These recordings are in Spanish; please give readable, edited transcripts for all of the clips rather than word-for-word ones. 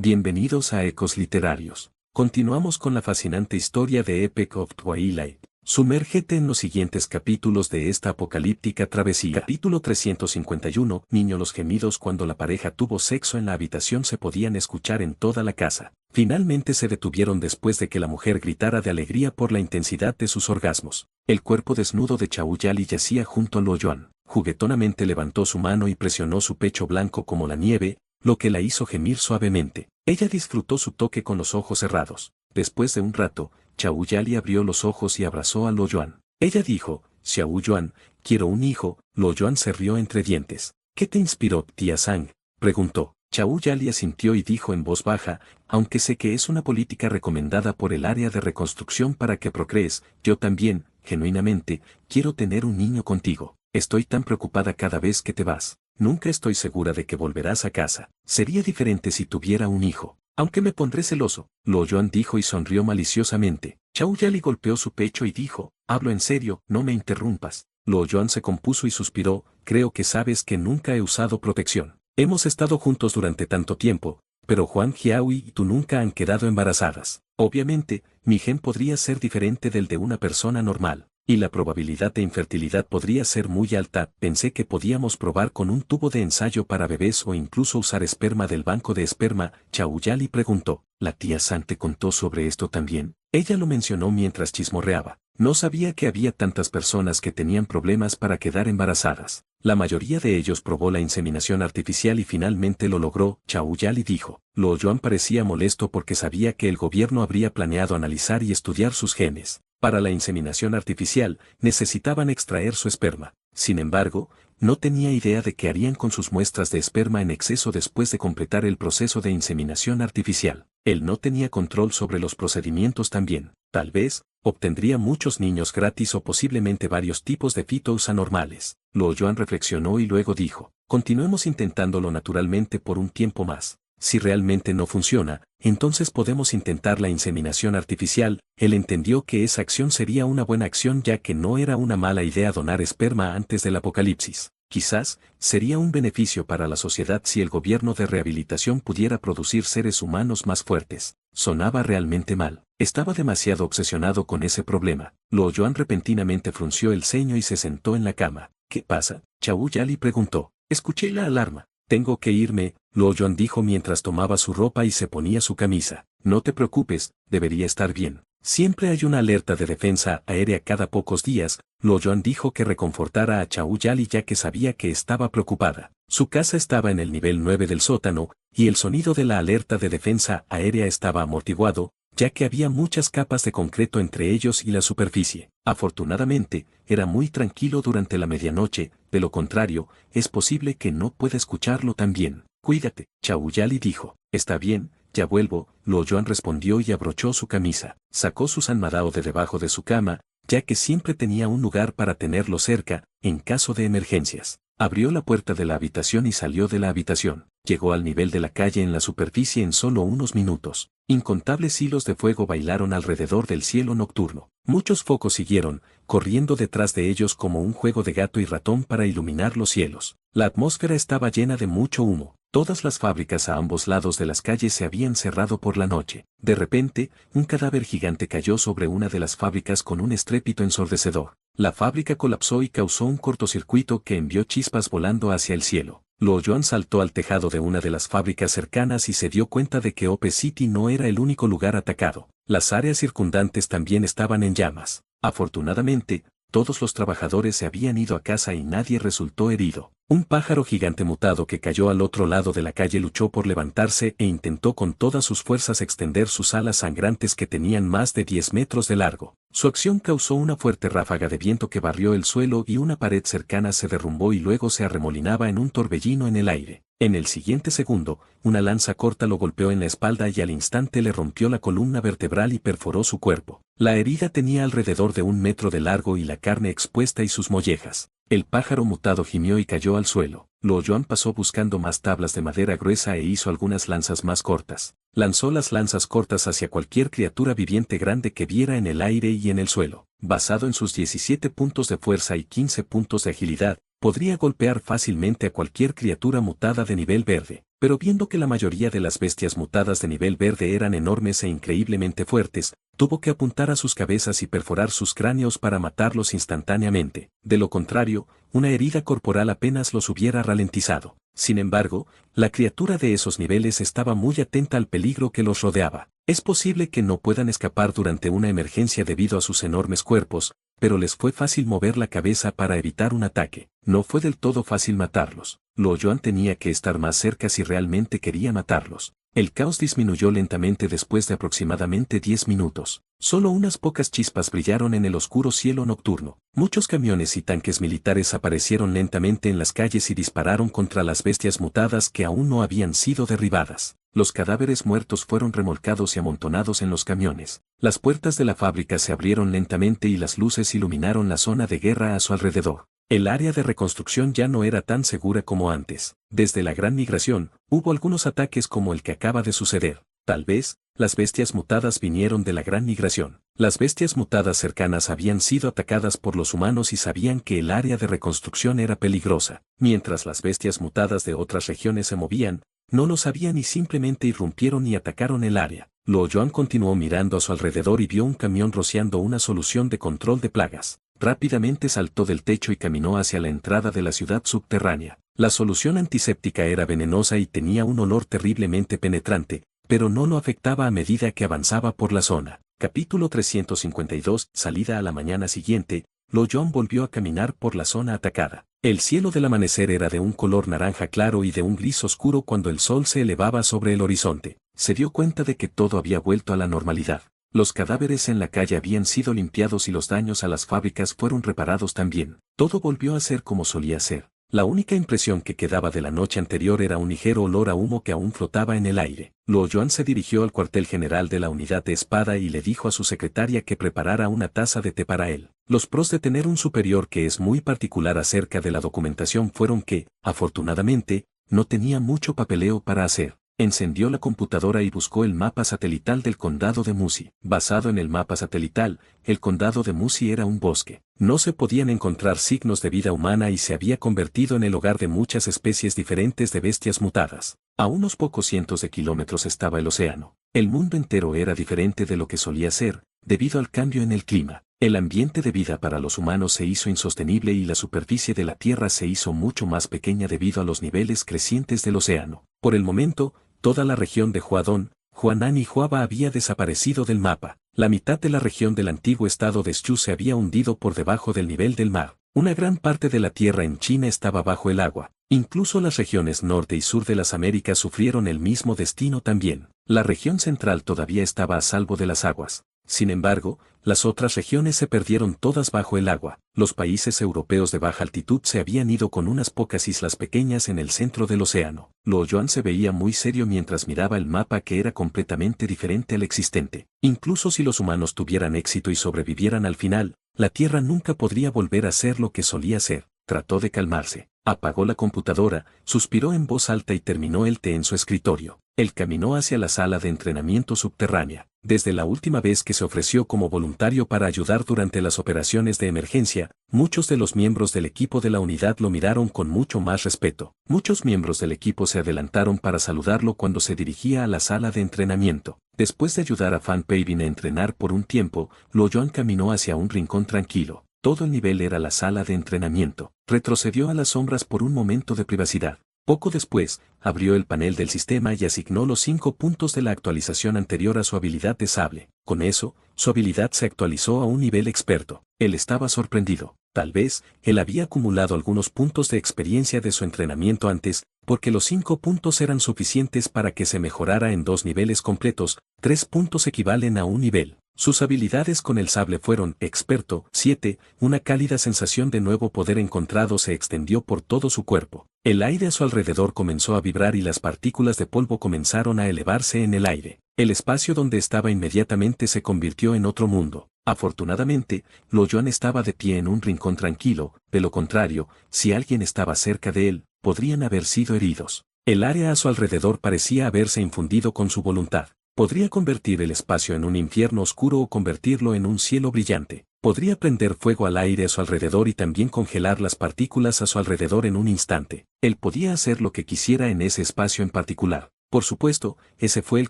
Bienvenidos a Ecos Literarios. Continuamos con la fascinante historia de Epic of Twilight. Sumérgete en los siguientes capítulos de esta apocalíptica travesía. Capítulo 351. Niño. Los gemidos cuando la pareja tuvo sexo en la habitación se podían escuchar en toda la casa. Finalmente se detuvieron después de que la mujer gritara de alegría por la intensidad de sus orgasmos. El cuerpo desnudo de Chauyali yacía junto a Lo Yuan. Juguetonamente levantó su mano y presionó su pecho blanco como la nieve, lo que la hizo gemir suavemente. Ella disfrutó su toque con los ojos cerrados. Después de un rato, Chauyali abrió los ojos y abrazó a Lo Yuan. Ella dijo, Xiao Yuan, quiero un hijo. Lo Yuan se rió entre dientes. ¿Qué te inspiró, tía Sang?, preguntó. Chauyali asintió y dijo en voz baja, aunque sé que es una política recomendada por el área de reconstrucción para que procrees, yo también, genuinamente, quiero tener un niño contigo. Estoy tan preocupada cada vez que te vas. Nunca estoy segura de que volverás a casa. Sería diferente si tuviera un hijo. Aunque me pondré celoso, Lo Yuan dijo y sonrió maliciosamente. Chauyali golpeó su pecho y dijo, hablo en serio, no me interrumpas. Lo Yuan se compuso y suspiró, creo que sabes que nunca he usado protección. Hemos estado juntos durante tanto tiempo, pero Huang Jiao y tú nunca han quedado embarazadas. Obviamente, mi gen podría ser diferente del de una persona normal, y la probabilidad de infertilidad podría ser muy alta. Pensé que podíamos probar con un tubo de ensayo para bebés o incluso usar esperma del banco de esperma. Chauyali preguntó, ¿la tía San te contó sobre esto también? Ella lo mencionó mientras chismorreaba. No sabía que había tantas personas que tenían problemas para quedar embarazadas. La mayoría de ellos probó la inseminación artificial y finalmente lo logró. Chauyali dijo. Lo Yuan parecía molesto porque sabía que el gobierno habría planeado analizar y estudiar sus genes. Para la inseminación artificial, necesitaban extraer su esperma. Sin embargo, no tenía idea de qué harían con sus muestras de esperma en exceso después de completar el proceso de inseminación artificial. Él no tenía control sobre los procedimientos también. Tal vez, obtendría muchos niños gratis o posiblemente varios tipos de fetos anormales. Lo Yuan reflexionó y luego dijo, continuemos intentándolo naturalmente por un tiempo más. Si realmente no funciona, entonces podemos intentar la inseminación artificial. Él entendió que esa acción sería una buena acción ya que no era una mala idea donar esperma antes del apocalipsis. Quizás, sería un beneficio para la sociedad si el gobierno de rehabilitación pudiera producir seres humanos más fuertes. Sonaba realmente mal. Estaba demasiado obsesionado con ese problema. Lo Yuan repentinamente frunció el ceño y se sentó en la cama. ¿Qué pasa? Chauyali preguntó. Escuché la alarma. Tengo que irme, Lo Yuan dijo mientras tomaba su ropa y se ponía su camisa. No te preocupes, debería estar bien. Siempre hay una alerta de defensa aérea cada pocos días. Lo Yuan dijo que reconfortara a Chauyali ya que sabía que estaba preocupada. Su casa estaba en el nivel 9 del sótano, y el sonido de la alerta de defensa aérea estaba amortiguado, ya que había muchas capas de concreto entre ellos y la superficie. Afortunadamente, era muy tranquilo durante la medianoche, de lo contrario, es posible que no pueda escucharlo tan bien. Cuídate, Chauyali dijo. Está bien, ya vuelvo, Lo Yuan respondió y abrochó su camisa. Sacó su sanmadao de debajo de su cama, ya que siempre tenía un lugar para tenerlo cerca, en caso de emergencias. Abrió la puerta de la habitación y salió de la habitación. Llegó al nivel de la calle en la superficie en solo unos minutos. Incontables hilos de fuego bailaron alrededor del cielo nocturno. Muchos focos siguieron, corriendo detrás de ellos como un juego de gato y ratón para iluminar los cielos. La atmósfera estaba llena de mucho humo. Todas las fábricas a ambos lados de las calles se habían cerrado por la noche. De repente, un cadáver gigante cayó sobre una de las fábricas con un estrépito ensordecedor. La fábrica colapsó y causó un cortocircuito que envió chispas volando hacia el cielo. Lo Yuan saltó al tejado de una de las fábricas cercanas y se dio cuenta de que Ope City no era el único lugar atacado. Las áreas circundantes también estaban en llamas. Afortunadamente, todos los trabajadores se habían ido a casa y nadie resultó herido. Un pájaro gigante mutado que cayó al otro lado de la calle luchó por levantarse e intentó con todas sus fuerzas extender sus alas sangrantes que tenían más de 10 metros de largo. Su acción causó una fuerte ráfaga de viento que barrió el suelo y una pared cercana se derrumbó y luego se arremolinaba en un torbellino en el aire. En el siguiente segundo, una lanza corta lo golpeó en la espalda y al instante le rompió la columna vertebral y perforó su cuerpo. La herida tenía alrededor de 1 metro de largo y la carne expuesta y sus mollejas. El pájaro mutado gimió y cayó al suelo. Lo Yuan pasó buscando más tablas de madera gruesa e hizo algunas lanzas más cortas. Lanzó las lanzas cortas hacia cualquier criatura viviente grande que viera en el aire y en el suelo. Basado en sus 17 puntos de fuerza y 15 puntos de agilidad, podría golpear fácilmente a cualquier criatura mutada de nivel verde. Pero viendo que la mayoría de las bestias mutadas de nivel verde eran enormes e increíblemente fuertes, tuvo que apuntar a sus cabezas y perforar sus cráneos para matarlos instantáneamente. De lo contrario, una herida corporal apenas los hubiera ralentizado. Sin embargo, la criatura de esos niveles estaba muy atenta al peligro que los rodeaba. Es posible que no puedan escapar durante una emergencia debido a sus enormes cuerpos, pero les fue fácil mover la cabeza para evitar un ataque. No fue del todo fácil matarlos. Lo Yuan tenía que estar más cerca si realmente quería matarlos. El caos disminuyó lentamente después de aproximadamente 10 minutos. Solo unas pocas chispas brillaron en el oscuro cielo nocturno. Muchos camiones y tanques militares aparecieron lentamente en las calles y dispararon contra las bestias mutadas que aún no habían sido derribadas. Los cadáveres muertos fueron remolcados y amontonados en los camiones. Las puertas de la fábrica se abrieron lentamente y las luces iluminaron la zona de guerra a su alrededor. El área de reconstrucción ya no era tan segura como antes. Desde la Gran Migración, hubo algunos ataques como el que acaba de suceder. Tal vez, las bestias mutadas vinieron de la Gran Migración. Las bestias mutadas cercanas habían sido atacadas por los humanos y sabían que el área de reconstrucción era peligrosa. Mientras las bestias mutadas de otras regiones se movían, no lo sabían y simplemente irrumpieron y atacaron el área. Luo Yuan continuó mirando a su alrededor y vio un camión rociando una solución de control de plagas. Rápidamente saltó del techo y caminó hacia la entrada de la ciudad subterránea. La solución antiséptica era venenosa y tenía un olor terriblemente penetrante, pero no lo afectaba a medida que avanzaba por la zona. Capítulo 352, salida a la mañana siguiente, Luo Yuan volvió a caminar por la zona atacada. El cielo del amanecer era de un color naranja claro y de un gris oscuro cuando el sol se elevaba sobre el horizonte. Se dio cuenta de que todo había vuelto a la normalidad. Los cadáveres en la calle habían sido limpiados y los daños a las fábricas fueron reparados también. Todo volvió a ser como solía ser. La única impresión que quedaba de la noche anterior era un ligero olor a humo que aún flotaba en el aire. Luo Yuan se dirigió al cuartel general de la unidad de espada y le dijo a su secretaria que preparara una taza de té para él. Los pros de tener un superior que es muy particular acerca de la documentación fueron que, afortunadamente, no tenía mucho papeleo para hacer. Encendió la computadora y buscó el mapa satelital del condado de Musi. Basado en el mapa satelital, el condado de Musi era un bosque. No se podían encontrar signos de vida humana y se había convertido en el hogar de muchas especies diferentes de bestias mutadas. A unos pocos cientos de kilómetros estaba el océano. El mundo entero era diferente de lo que solía ser, debido al cambio en el clima. El ambiente de vida para los humanos se hizo insostenible y la superficie de la Tierra se hizo mucho más pequeña debido a los niveles crecientes del océano. Por el momento, toda la región de Huadong, Huanan y Huaba había desaparecido del mapa. La mitad de la región del antiguo estado de Zhou se había hundido por debajo del nivel del mar. Una gran parte de la tierra en China estaba bajo el agua. Incluso las regiones norte y sur de las Américas sufrieron el mismo destino también. La región central todavía estaba a salvo de las aguas. Sin embargo, las otras regiones se perdieron todas bajo el agua. Los países europeos de baja altitud se habían ido con unas pocas islas pequeñas en el centro del océano. Luo Yuan se veía muy serio mientras miraba el mapa que era completamente diferente al existente. Incluso si los humanos tuvieran éxito y sobrevivieran al final, la Tierra nunca podría volver a ser lo que solía ser. Trató de calmarse. Apagó la computadora, suspiró en voz alta y terminó el té en su escritorio. Él caminó hacia la sala de entrenamiento subterránea. Desde la última vez que se ofreció como voluntario para ayudar durante las operaciones de emergencia, muchos de los miembros del equipo de la unidad lo miraron con mucho más respeto. Muchos miembros del equipo se adelantaron para saludarlo cuando se dirigía a la sala de entrenamiento. Después de ayudar a Fan Peivin a entrenar por un tiempo, Luo Yuan caminó hacia un rincón tranquilo. Todo el nivel era la sala de entrenamiento. Retrocedió a las sombras por un momento de privacidad. Poco después, abrió el panel del sistema y asignó los 5 puntos de la actualización anterior a su habilidad de sable. Con eso, su habilidad se actualizó a un nivel experto. Él estaba sorprendido. Tal vez, él había acumulado algunos puntos de experiencia de su entrenamiento antes, porque los 5 puntos eran suficientes para que se mejorara en 2 niveles completos. 3 puntos equivalen a un nivel. Sus habilidades con el sable fueron experto, 7, una cálida sensación de nuevo poder encontrado se extendió por todo su cuerpo. El aire a su alrededor comenzó a vibrar y las partículas de polvo comenzaron a elevarse en el aire. El espacio donde estaba inmediatamente se convirtió en otro mundo. Afortunadamente, Luo Yuan estaba de pie en un rincón tranquilo, de lo contrario, si alguien estaba cerca de él, podrían haber sido heridos. El área a su alrededor parecía haberse infundido con su voluntad. Podría convertir el espacio en un infierno oscuro o convertirlo en un cielo brillante. Podría prender fuego al aire a su alrededor y también congelar las partículas a su alrededor en un instante. Él podía hacer lo que quisiera en ese espacio en particular. Por supuesto, ese fue el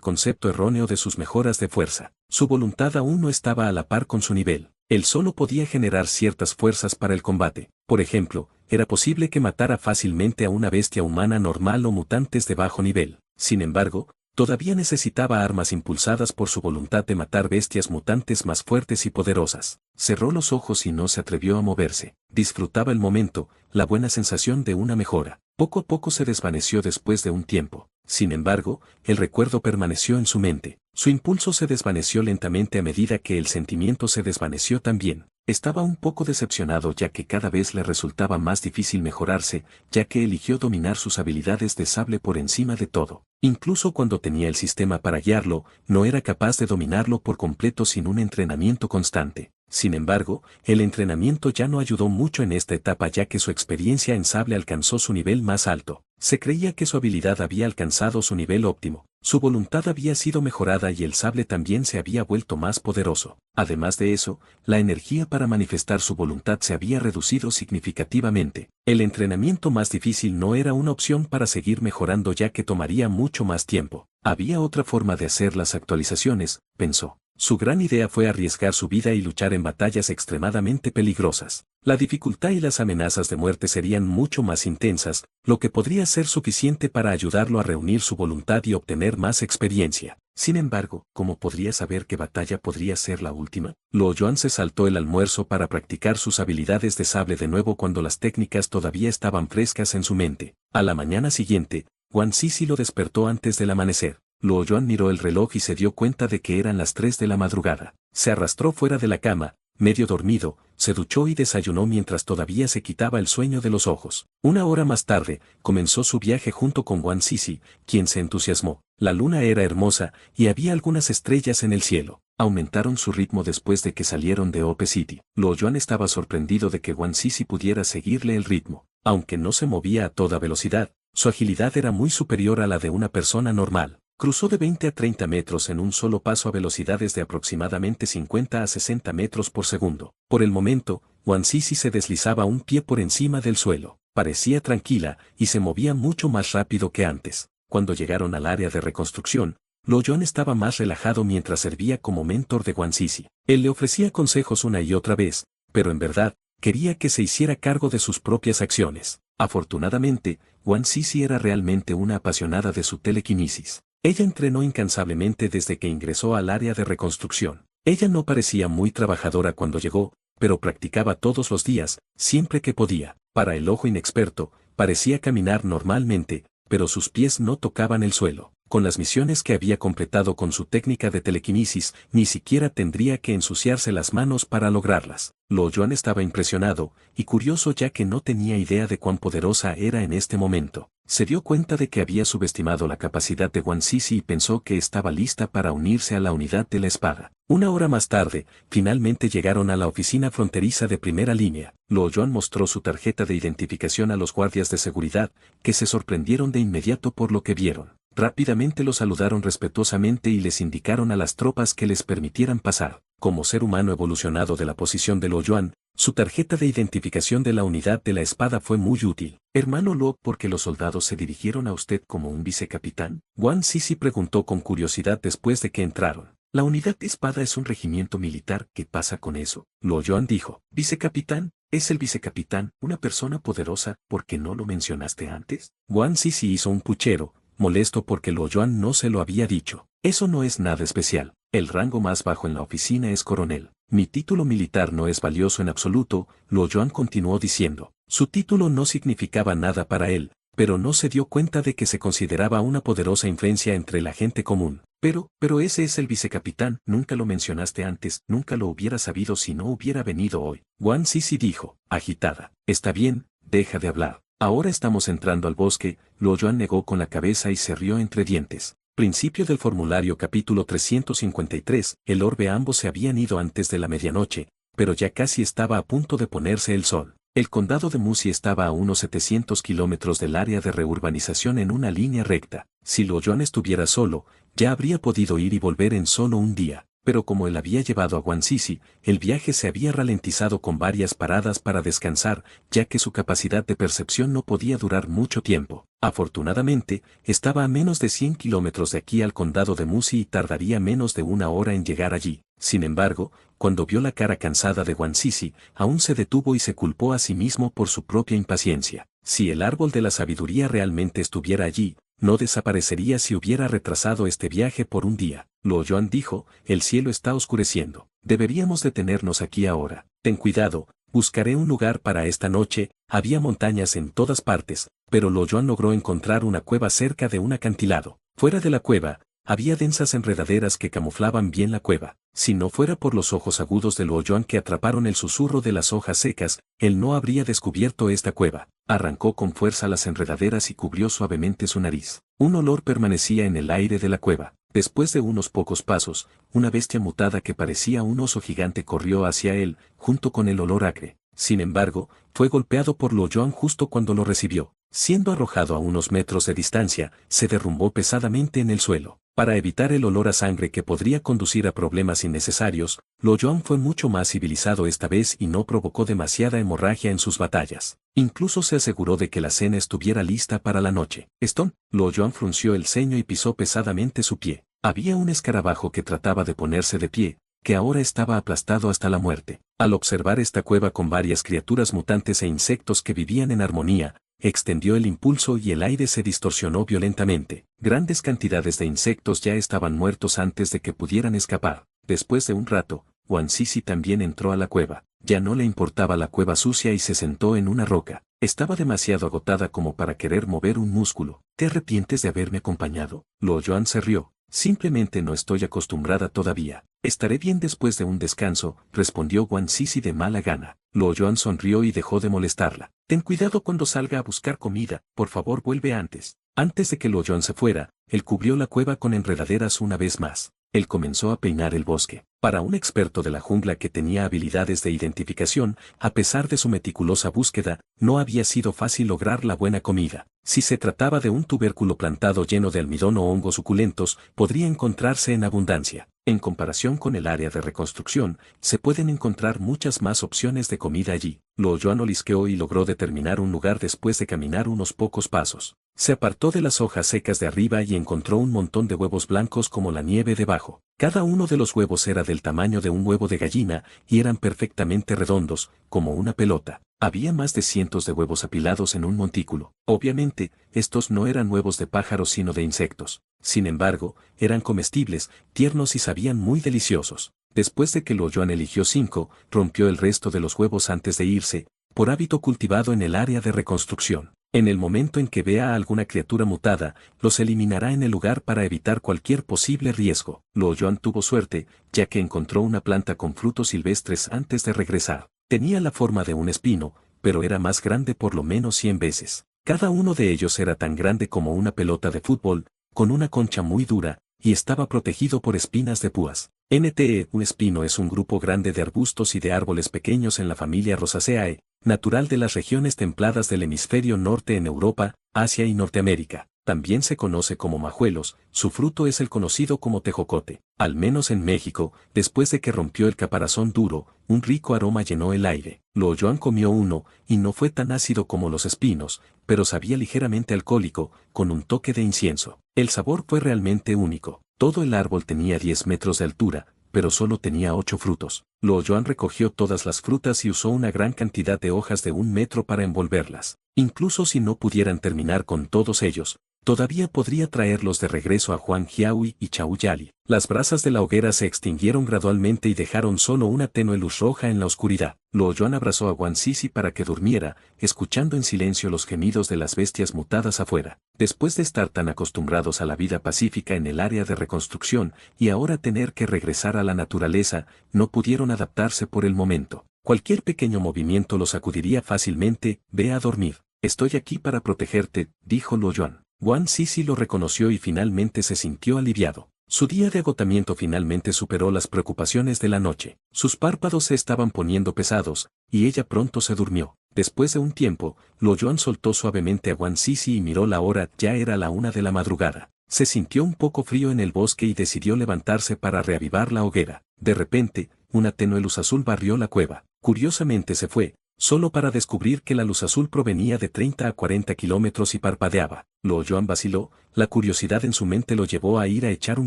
concepto erróneo de sus mejoras de fuerza. Su voluntad aún no estaba a la par con su nivel. Él solo podía generar ciertas fuerzas para el combate. Por ejemplo, era posible que matara fácilmente a una bestia humana normal o mutantes de bajo nivel. Sin embargo, todavía necesitaba armas impulsadas por su voluntad de matar bestias mutantes más fuertes y poderosas. Cerró los ojos y no se atrevió a moverse. Disfrutaba el momento, la buena sensación de una mejora. Poco a poco se desvaneció después de un tiempo. Sin embargo, el recuerdo permaneció en su mente. Su impulso se desvaneció lentamente a medida que el sentimiento se desvaneció también. Estaba un poco decepcionado ya que cada vez le resultaba más difícil mejorarse, ya que eligió dominar sus habilidades de sable por encima de todo. Incluso cuando tenía el sistema para guiarlo, no era capaz de dominarlo por completo sin un entrenamiento constante. Sin embargo, el entrenamiento ya no ayudó mucho en esta etapa ya que su experiencia en sable alcanzó su nivel más alto. Se creía que su habilidad había alcanzado su nivel óptimo, su voluntad había sido mejorada y el sable también se había vuelto más poderoso. Además de eso, la energía para manifestar su voluntad se había reducido significativamente. El entrenamiento más difícil no era una opción para seguir mejorando ya que tomaría mucho más tiempo. Había otra forma de hacer las actualizaciones, pensó. Su gran idea fue arriesgar su vida y luchar en batallas extremadamente peligrosas. La dificultad y las amenazas de muerte serían mucho más intensas, lo que podría ser suficiente para ayudarlo a reunir su voluntad y obtener más experiencia. Sin embargo, ¿cómo podría saber qué batalla podría ser la última? Luo Yuan se saltó el almuerzo para practicar sus habilidades de sable de nuevo cuando las técnicas todavía estaban frescas en su mente. A la mañana siguiente, Guan Sisi lo despertó antes del amanecer. Luo Yuan miró el reloj y se dio cuenta de que eran las 3 de la madrugada. Se arrastró fuera de la cama, medio dormido, se duchó y desayunó mientras todavía se quitaba el sueño de los ojos. Una hora más tarde, comenzó su viaje junto con Guan Sisi, quien se entusiasmó. La luna era hermosa y había algunas estrellas en el cielo. Aumentaron su ritmo después de que salieron de Ope City. Luo Yuan estaba sorprendido de que Guan Sisi pudiera seguirle el ritmo. Aunque no se movía a toda velocidad, su agilidad era muy superior a la de una persona normal. Cruzó de 20 a 30 metros en un solo paso a velocidades de aproximadamente 50 a 60 metros por segundo. Por el momento, Guan Sisi se deslizaba un pie por encima del suelo. Parecía tranquila y se movía mucho más rápido que antes. Cuando llegaron al área de reconstrucción, Luo Yuan estaba más relajado mientras servía como mentor de Guan Sisi. Él le ofrecía consejos una y otra vez, pero en verdad, quería que se hiciera cargo de sus propias acciones. Afortunadamente, Guan Sisi era realmente una apasionada de su telequinesis. Ella entrenó incansablemente desde que ingresó al área de reconstrucción. Ella no parecía muy trabajadora cuando llegó, pero practicaba todos los días, siempre que podía. Para el ojo inexperto, parecía caminar normalmente, pero sus pies no tocaban el suelo. Con las misiones que había completado con su técnica de telequinesis, ni siquiera tendría que ensuciarse las manos para lograrlas. Luo Yuan estaba impresionado y curioso ya que no tenía idea de cuán poderosa era en este momento. Se dio cuenta de que había subestimado la capacidad de Guan Sisi y pensó que estaba lista para unirse a la unidad de la espada. Una hora más tarde, finalmente llegaron a la oficina fronteriza de primera línea. Luo Yuan mostró su tarjeta de identificación a los guardias de seguridad, que se sorprendieron de inmediato por lo que vieron. Rápidamente lo saludaron respetuosamente y les indicaron a las tropas que les permitieran pasar. Como ser humano evolucionado de la posición de Luo Yuan, su tarjeta de identificación de la unidad de la espada fue muy útil. Hermano Luo, ¿por qué los soldados se dirigieron a usted como un vicecapitán? Guan Sisi preguntó con curiosidad después de que entraron. La unidad de espada es un regimiento militar, ¿qué pasa con eso? Luo Yuan dijo, vicecapitán, es el vicecapitán, una persona poderosa, ¿por qué no lo mencionaste antes? Guan Sisi hizo un puchero, molesto porque Luo Yuan no se lo había dicho. Eso no es nada especial. El rango más bajo en la oficina es coronel. Mi título militar no es valioso en absoluto, Luo Yuan continuó diciendo. Su título no significaba nada para él, pero no se dio cuenta de que se consideraba una poderosa influencia entre la gente común. Pero ese es el vicecapitán, nunca lo mencionaste antes, nunca lo hubiera sabido si no hubiera venido hoy. Guan Sisi dijo, agitada. Está bien, deja de hablar. Ahora estamos entrando al bosque, Luo Yuan negó con la cabeza y se rió entre dientes. Principio del formulario capítulo 353, el orbe ambos se habían ido antes de la medianoche, pero ya casi estaba a punto de ponerse el sol. El condado de Musi estaba a unos 700 kilómetros del área de reurbanización en una línea recta. Si Luo Yuan estuviera solo, ya habría podido ir y volver en solo un día. pero como él había llevado a Wan Sisi, el viaje se había ralentizado con varias paradas para descansar, ya que su capacidad de percepción no podía durar mucho tiempo. Afortunadamente, estaba a menos de 100 kilómetros de aquí al condado de Musi y tardaría menos de una hora en llegar allí. Sin embargo, cuando vio la cara cansada de Wan Sisi, aún se detuvo y se culpó a sí mismo por su propia impaciencia. Si el árbol de la sabiduría realmente estuviera allí, no desaparecería si hubiera retrasado este viaje por un día. Luo Yuan dijo, el cielo está oscureciendo. Deberíamos detenernos aquí ahora. Ten cuidado, buscaré un lugar para esta noche. Había montañas en todas partes, pero Luo Yuan logró encontrar una cueva cerca de un acantilado. Fuera de la cueva, había densas enredaderas que camuflaban bien la cueva. Si no fuera por los ojos agudos de Luo Yuan que atraparon el susurro de las hojas secas, él no habría descubierto esta cueva. Arrancó con fuerza las enredaderas y cubrió suavemente su nariz. Un olor permanecía en el aire de la cueva. Después de unos pocos pasos, una bestia mutada que parecía un oso gigante corrió hacia él, junto con el olor acre. Sin embargo, fue golpeado por Luo Yuan justo cuando lo recibió. Siendo arrojado a unos metros de distancia, se derrumbó pesadamente en el suelo. Para evitar el olor a sangre que podría conducir a problemas innecesarios, Luo Yuan fue mucho más civilizado esta vez y no provocó demasiada hemorragia en sus batallas. Incluso se aseguró de que la cena estuviera lista para la noche. Stone, Luo Yuan frunció el ceño y pisó pesadamente su pie. Había un escarabajo que trataba de ponerse de pie, que ahora estaba aplastado hasta la muerte. Al observar esta cueva con varias criaturas mutantes e insectos que vivían en armonía, extendió el impulso y el aire se distorsionó violentamente. Grandes cantidades de insectos ya estaban muertos antes de que pudieran escapar. Después de un rato, Wan Sisi también entró a la cueva. Ya no le importaba la cueva sucia y se sentó en una roca. Estaba demasiado agotada como para querer mover un músculo. ¿Te arrepientes de haberme acompañado? Luo Yuan se rió. Simplemente no estoy acostumbrada todavía. Estaré bien después de un descanso, respondió Wan Sisi de mala gana. Luo Yuan sonrió y dejó de molestarla. Ten cuidado cuando salga a buscar comida, por favor vuelve antes. Antes de que Luo Yuan se fuera, él cubrió la cueva con enredaderas una vez más. Él comenzó a peinar el bosque. Para un experto de la jungla que tenía habilidades de identificación, a pesar de su meticulosa búsqueda, no había sido fácil lograr la buena comida. Si se trataba de un tubérculo plantado lleno de almidón o hongos suculentos, podría encontrarse en abundancia. En comparación con el área de reconstrucción, se pueden encontrar muchas más opciones de comida allí. Luo Yuan olisqueó y logró determinar un lugar después de caminar unos pocos pasos. Se apartó de las hojas secas de arriba y encontró un montón de huevos blancos como la nieve debajo. Cada uno de los huevos era del tamaño de un huevo de gallina y eran perfectamente redondos, como una pelota. Había más de cientos de huevos apilados en un montículo. Obviamente, estos no eran huevos de pájaros sino de insectos. Sin embargo, eran comestibles, tiernos y sabían muy deliciosos. Después de que Luo Yuan eligió 5, rompió el resto de los huevos antes de irse, por hábito cultivado en el área de reconstrucción. En el momento en que vea a alguna criatura mutada, los eliminará en el lugar para evitar cualquier posible riesgo. Luo Yuan tuvo suerte, ya que encontró una planta con frutos silvestres antes de regresar. Tenía la forma de un espino, pero era más grande por lo menos 100 veces. Cada uno de ellos era tan grande como una pelota de fútbol, con una concha muy dura, y estaba protegido por espinas de púas. Un espino es un grupo grande de arbustos y de árboles pequeños en la familia Rosaceae, natural de las regiones templadas del hemisferio norte en Europa, Asia y Norteamérica. También se conoce como majuelos, su fruto es el conocido como tejocote. Al menos en México, después de que rompió el caparazón duro, un rico aroma llenó el aire. Luo Yuan comió uno, y no fue tan ácido como los espinos, pero sabía ligeramente alcohólico, con un toque de incienso. El sabor fue realmente único. Todo el árbol tenía 10 metros de altura, pero solo tenía 8 frutos. Luo Yuan recogió todas las frutas y usó una gran cantidad de hojas de 1 metro para envolverlas. Incluso si no pudieran terminar con todos ellos, todavía podría traerlos de regreso a Huang Jiahui y Chao Yali. Las brasas de la hoguera se extinguieron gradualmente y dejaron solo una tenue luz roja en la oscuridad. Luo Yuan abrazó a Wan Sisi para que durmiera, escuchando en silencio los gemidos de las bestias mutadas afuera. Después de estar tan acostumbrados a la vida pacífica en el área de reconstrucción y ahora tener que regresar a la naturaleza, no pudieron adaptarse por el momento. Cualquier pequeño movimiento los sacudiría fácilmente. Ve a dormir. Estoy aquí para protegerte, dijo Luo Yuan. Wan Sisi lo reconoció y finalmente se sintió aliviado. Su día de agotamiento finalmente superó las preocupaciones de la noche. Sus párpados se estaban poniendo pesados, y ella pronto se durmió. Después de un tiempo, Luo Yuan soltó suavemente a Wan Sisi y miró la hora, ya era la 1 de la madrugada. Se sintió un poco frío en el bosque y decidió levantarse para reavivar la hoguera. De repente, una tenue luz azul barrió la cueva. Curiosamente se fue, solo para descubrir que la luz azul provenía de 30 a 40 kilómetros y parpadeaba. Luo Yuan vaciló, la curiosidad en su mente lo llevó a ir a echar un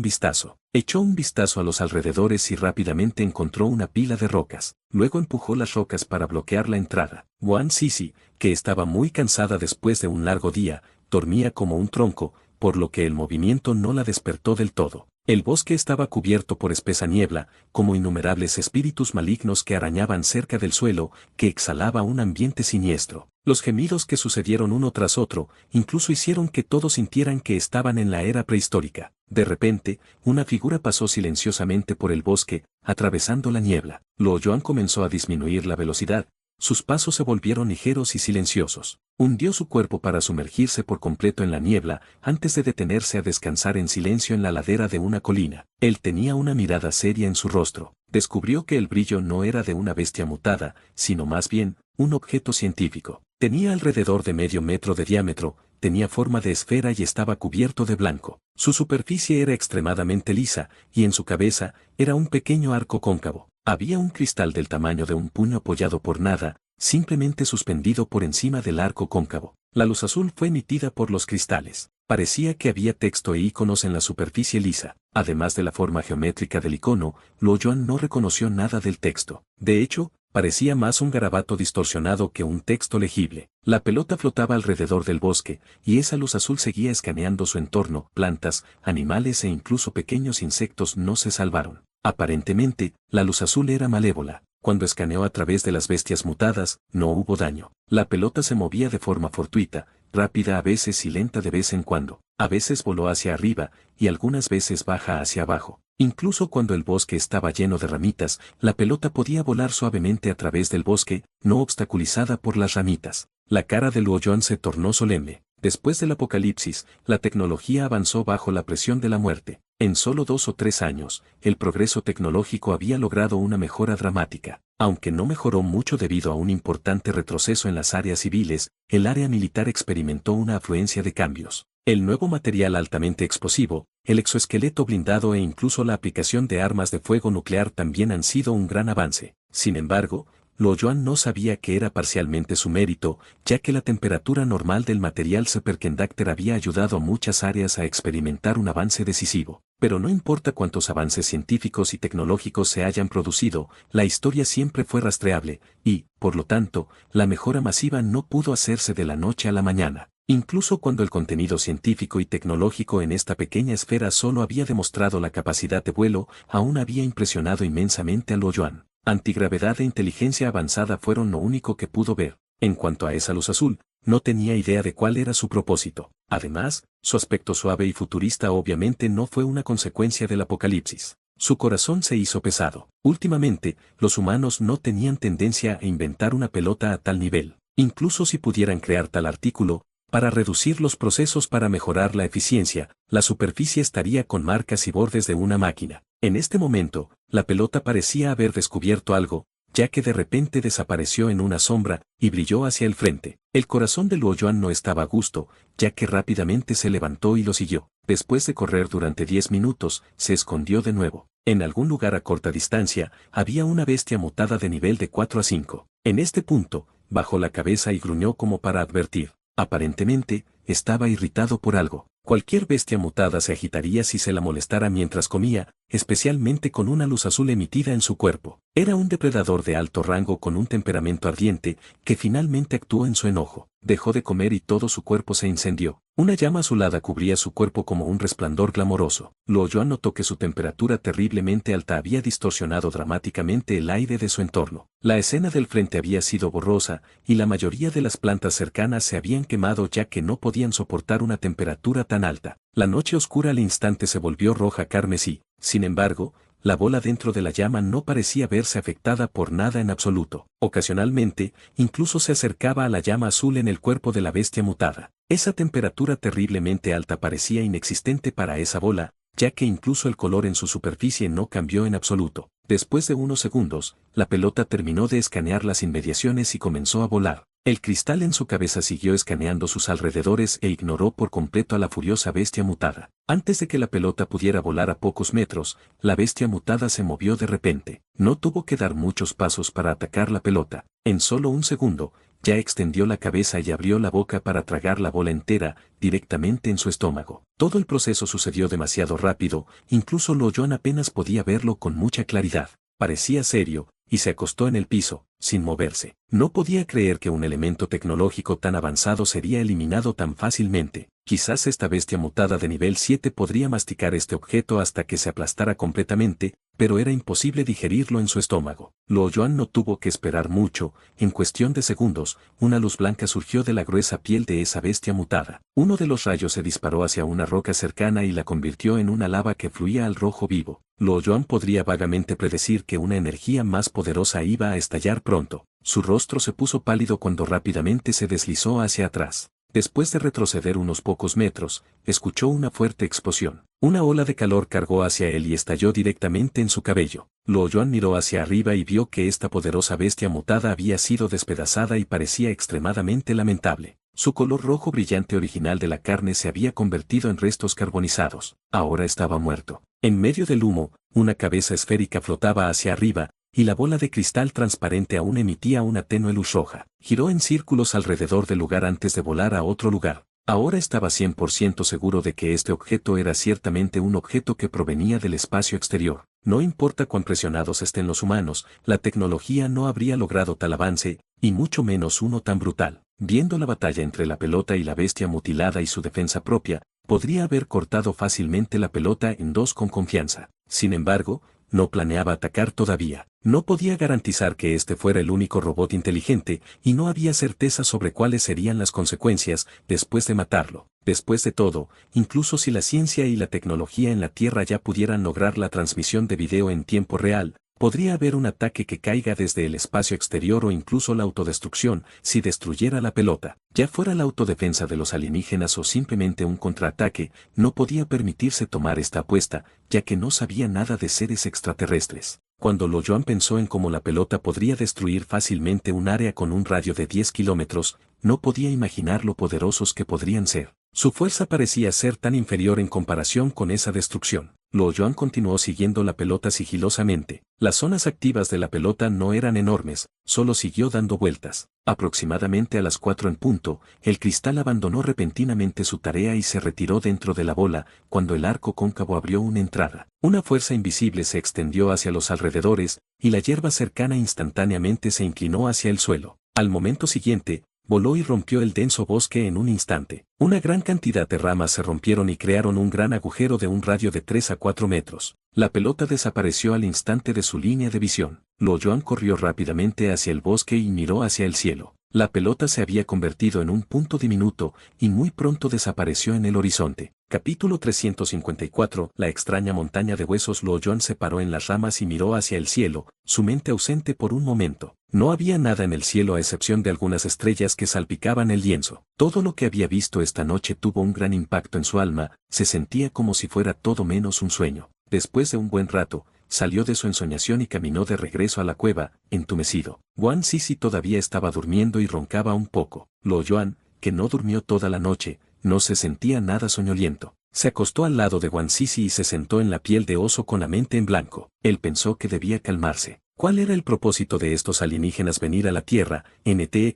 vistazo. Echó un vistazo a los alrededores y rápidamente encontró una pila de rocas. Luego empujó las rocas para bloquear la entrada. Wang Sisi, que estaba muy cansada después de un largo día, dormía como un tronco, por lo que el movimiento no la despertó del todo. El bosque estaba cubierto por espesa niebla, como innumerables espíritus malignos que arañaban cerca del suelo, que exhalaba un ambiente siniestro. Los gemidos que sucedieron uno tras otro, incluso hicieron que todos sintieran que estaban en la era prehistórica. De repente, una figura pasó silenciosamente por el bosque, atravesando la niebla. Luo Yuan comenzó a disminuir la velocidad. Sus pasos se volvieron ligeros y silenciosos. Hundió su cuerpo para sumergirse por completo en la niebla, antes de detenerse a descansar en silencio en la ladera de una colina. Él tenía una mirada seria en su rostro. Descubrió que el brillo no era de una bestia mutada, sino más bien, un objeto científico. Tenía alrededor de medio metro de diámetro, tenía forma de esfera y estaba cubierto de blanco. Su superficie era extremadamente lisa, y en su cabeza, era un pequeño arco cóncavo. Había un cristal del tamaño de un puño apoyado por nada, simplemente suspendido por encima del arco cóncavo. La luz azul fue emitida por los cristales. Parecía que había texto e iconos en la superficie lisa. Además de la forma geométrica del icono, Luo Yuan no reconoció nada del texto. De hecho, parecía más un garabato distorsionado que un texto legible. La pelota flotaba alrededor del bosque, y esa luz azul seguía escaneando su entorno. Plantas, animales e incluso pequeños insectos no se salvaron. Aparentemente, la luz azul era malévola. Cuando escaneó a través de las bestias mutadas, no hubo daño. La pelota se movía de forma fortuita, rápida a veces y lenta de vez en cuando. A veces voló hacia arriba, y algunas veces baja hacia abajo. Incluso cuando el bosque estaba lleno de ramitas, la pelota podía volar suavemente a través del bosque, no obstaculizada por las ramitas. La cara de Luo Yuan se tornó solemne. Después del apocalipsis, la tecnología avanzó bajo la presión de la muerte. En solo 2 o 3 años, el progreso tecnológico había logrado una mejora dramática. Aunque no mejoró mucho debido a un importante retroceso en las áreas civiles, el área militar experimentó una afluencia de cambios. El nuevo material altamente explosivo, el exoesqueleto blindado e incluso la aplicación de armas de fuego nuclear también han sido un gran avance. Sin embargo, Luo Yuan no sabía que era parcialmente su mérito, ya que la temperatura normal del material superconductor había ayudado a muchas áreas a experimentar un avance decisivo. Pero no importa cuántos avances científicos y tecnológicos se hayan producido, la historia siempre fue rastreable, y, por lo tanto, la mejora masiva no pudo hacerse de la noche a la mañana. Incluso cuando el contenido científico y tecnológico en esta pequeña esfera solo había demostrado la capacidad de vuelo, aún había impresionado inmensamente a Luo Yuan. Antigravedad e inteligencia avanzada fueron lo único que pudo ver. En cuanto a esa luz azul, no tenía idea de cuál era su propósito. Además, su aspecto suave y futurista obviamente no fue una consecuencia del apocalipsis. Su corazón se hizo pesado. Últimamente, los humanos no tenían tendencia a inventar una pelota a tal nivel. Incluso si pudieran crear tal artículo, para reducir los procesos para mejorar la eficiencia, la superficie estaría con marcas y bordes de una máquina. En este momento, la pelota parecía haber descubierto algo, ya que de repente desapareció en una sombra, y brilló hacia el frente. El corazón de Luo Yuan no estaba a gusto, ya que rápidamente se levantó y lo siguió. Después de correr durante 10 minutos, se escondió de nuevo. En algún lugar a corta distancia, había una bestia mutada de nivel de 4 a 5. En este punto, bajó la cabeza y gruñó como para advertir. Aparentemente, estaba irritado por algo. Cualquier bestia mutada se agitaría si se la molestara mientras comía, especialmente con una luz azul emitida en su cuerpo. Era un depredador de alto rango con un temperamento ardiente, que finalmente actuó en su enojo. Dejó de comer y todo su cuerpo se incendió. Una llama azulada cubría su cuerpo como un resplandor glamoroso. Luo Yuan notó que su temperatura terriblemente alta había distorsionado dramáticamente el aire de su entorno. La escena del frente había sido borrosa, y la mayoría de las plantas cercanas se habían quemado ya que no podían soportar una temperatura tan alta. La noche oscura al instante se volvió roja carmesí. Sin embargo, la bola dentro de la llama no parecía verse afectada por nada en absoluto. Ocasionalmente, incluso se acercaba a la llama azul en el cuerpo de la bestia mutada. Esa temperatura terriblemente alta parecía inexistente para esa bola, ya que incluso el color en su superficie no cambió en absoluto. Después de unos segundos, la pelota terminó de escanear las inmediaciones y comenzó a volar. El cristal en su cabeza siguió escaneando sus alrededores e ignoró por completo a la furiosa bestia mutada. Antes de que la pelota pudiera volar a pocos metros, la bestia mutada se movió de repente. No tuvo que dar muchos pasos para atacar la pelota. En solo un segundo, ya extendió la cabeza y abrió la boca para tragar la bola entera, directamente en su estómago. Todo el proceso sucedió demasiado rápido, incluso Lo Yuan apenas podía verlo con mucha claridad. Parecía serio, y se acostó en el piso, sin moverse. No podía creer que un elemento tecnológico tan avanzado sería eliminado tan fácilmente. Quizás esta bestia mutada de nivel 7 podría masticar este objeto hasta que se aplastara completamente, pero era imposible digerirlo en su estómago. Lo Yuan no tuvo que esperar mucho, en cuestión de segundos, una luz blanca surgió de la gruesa piel de esa bestia mutada. Uno de los rayos se disparó hacia una roca cercana y la convirtió en una lava que fluía al rojo vivo. Lo Yuan podría vagamente predecir que una energía más poderosa iba a estallar pronto. Su rostro se puso pálido cuando rápidamente se deslizó hacia atrás. Después de retroceder unos pocos metros, escuchó una fuerte explosión. Una ola de calor cargó hacia él y estalló directamente en su cabello. Lo Yuan miró hacia arriba y vio que esta poderosa bestia mutada había sido despedazada y parecía extremadamente lamentable. Su color rojo brillante original de la carne se había convertido en restos carbonizados. Ahora estaba muerto. En medio del humo, una cabeza esférica flotaba hacia arriba, y la bola de cristal transparente aún emitía una tenue luz roja. Giró en círculos alrededor del lugar antes de volar a otro lugar. Ahora estaba 100% seguro de que este objeto era ciertamente un objeto que provenía del espacio exterior. No importa cuán presionados estén los humanos, la tecnología no habría logrado tal avance, y mucho menos uno tan brutal. Viendo la batalla entre la pelota y la bestia mutilada y su defensa propia, podría haber cortado fácilmente la pelota en dos con confianza. Sin embargo, no planeaba atacar todavía. No podía garantizar que este fuera el único robot inteligente, y no había certeza sobre cuáles serían las consecuencias después de matarlo. Después de todo, incluso si la ciencia y la tecnología en la Tierra ya pudieran lograr la transmisión de video en tiempo real, podría haber un ataque que caiga desde el espacio exterior o incluso la autodestrucción si destruyera la pelota. Ya fuera la autodefensa de los alienígenas o simplemente un contraataque, no podía permitirse tomar esta apuesta, ya que no sabía nada de seres extraterrestres. Cuando Lo Yuan pensó en cómo la pelota podría destruir fácilmente un área con un radio de 10 kilómetros, no podía imaginar lo poderosos que podrían ser. Su fuerza parecía ser tan inferior en comparación con esa destrucción. Lo Yuan continuó siguiendo la pelota sigilosamente. Las zonas activas de la pelota no eran enormes, solo siguió dando vueltas. Aproximadamente a las 4 en punto, el cristal abandonó repentinamente su tarea y se retiró dentro de la bola, cuando el arco cóncavo abrió una entrada. Una fuerza invisible se extendió hacia los alrededores, y la hierba cercana instantáneamente se inclinó hacia el suelo. Al momento siguiente, voló y rompió el denso bosque en un instante. Una gran cantidad de ramas se rompieron y crearon un gran agujero de un radio de 3 a 4 metros. La pelota desapareció al instante de su línea de visión. Lo Yuan corrió rápidamente hacia el bosque y miró hacia el cielo. La pelota se había convertido en un punto diminuto, y muy pronto desapareció en el horizonte. Capítulo 354. La extraña montaña de huesos. Lo Yuan se paró en las ramas y miró hacia el cielo, su mente ausente por un momento. No había nada en el cielo a excepción de algunas estrellas que salpicaban el lienzo. Todo lo que había visto esta noche tuvo un gran impacto en su alma, se sentía como si fuera todo menos un sueño. Después de un buen rato, salió de su ensoñación y caminó de regreso a la cueva, entumecido. Guan Sisi todavía estaba durmiendo y roncaba un poco. Lo Yuan, que no durmió toda la noche, no se sentía nada soñoliento. Se acostó al lado de Guan Sisi y se sentó en la piel de oso con la mente en blanco. Él pensó que debía calmarse. ¿Cuál era el propósito de estos alienígenas venir a la Tierra,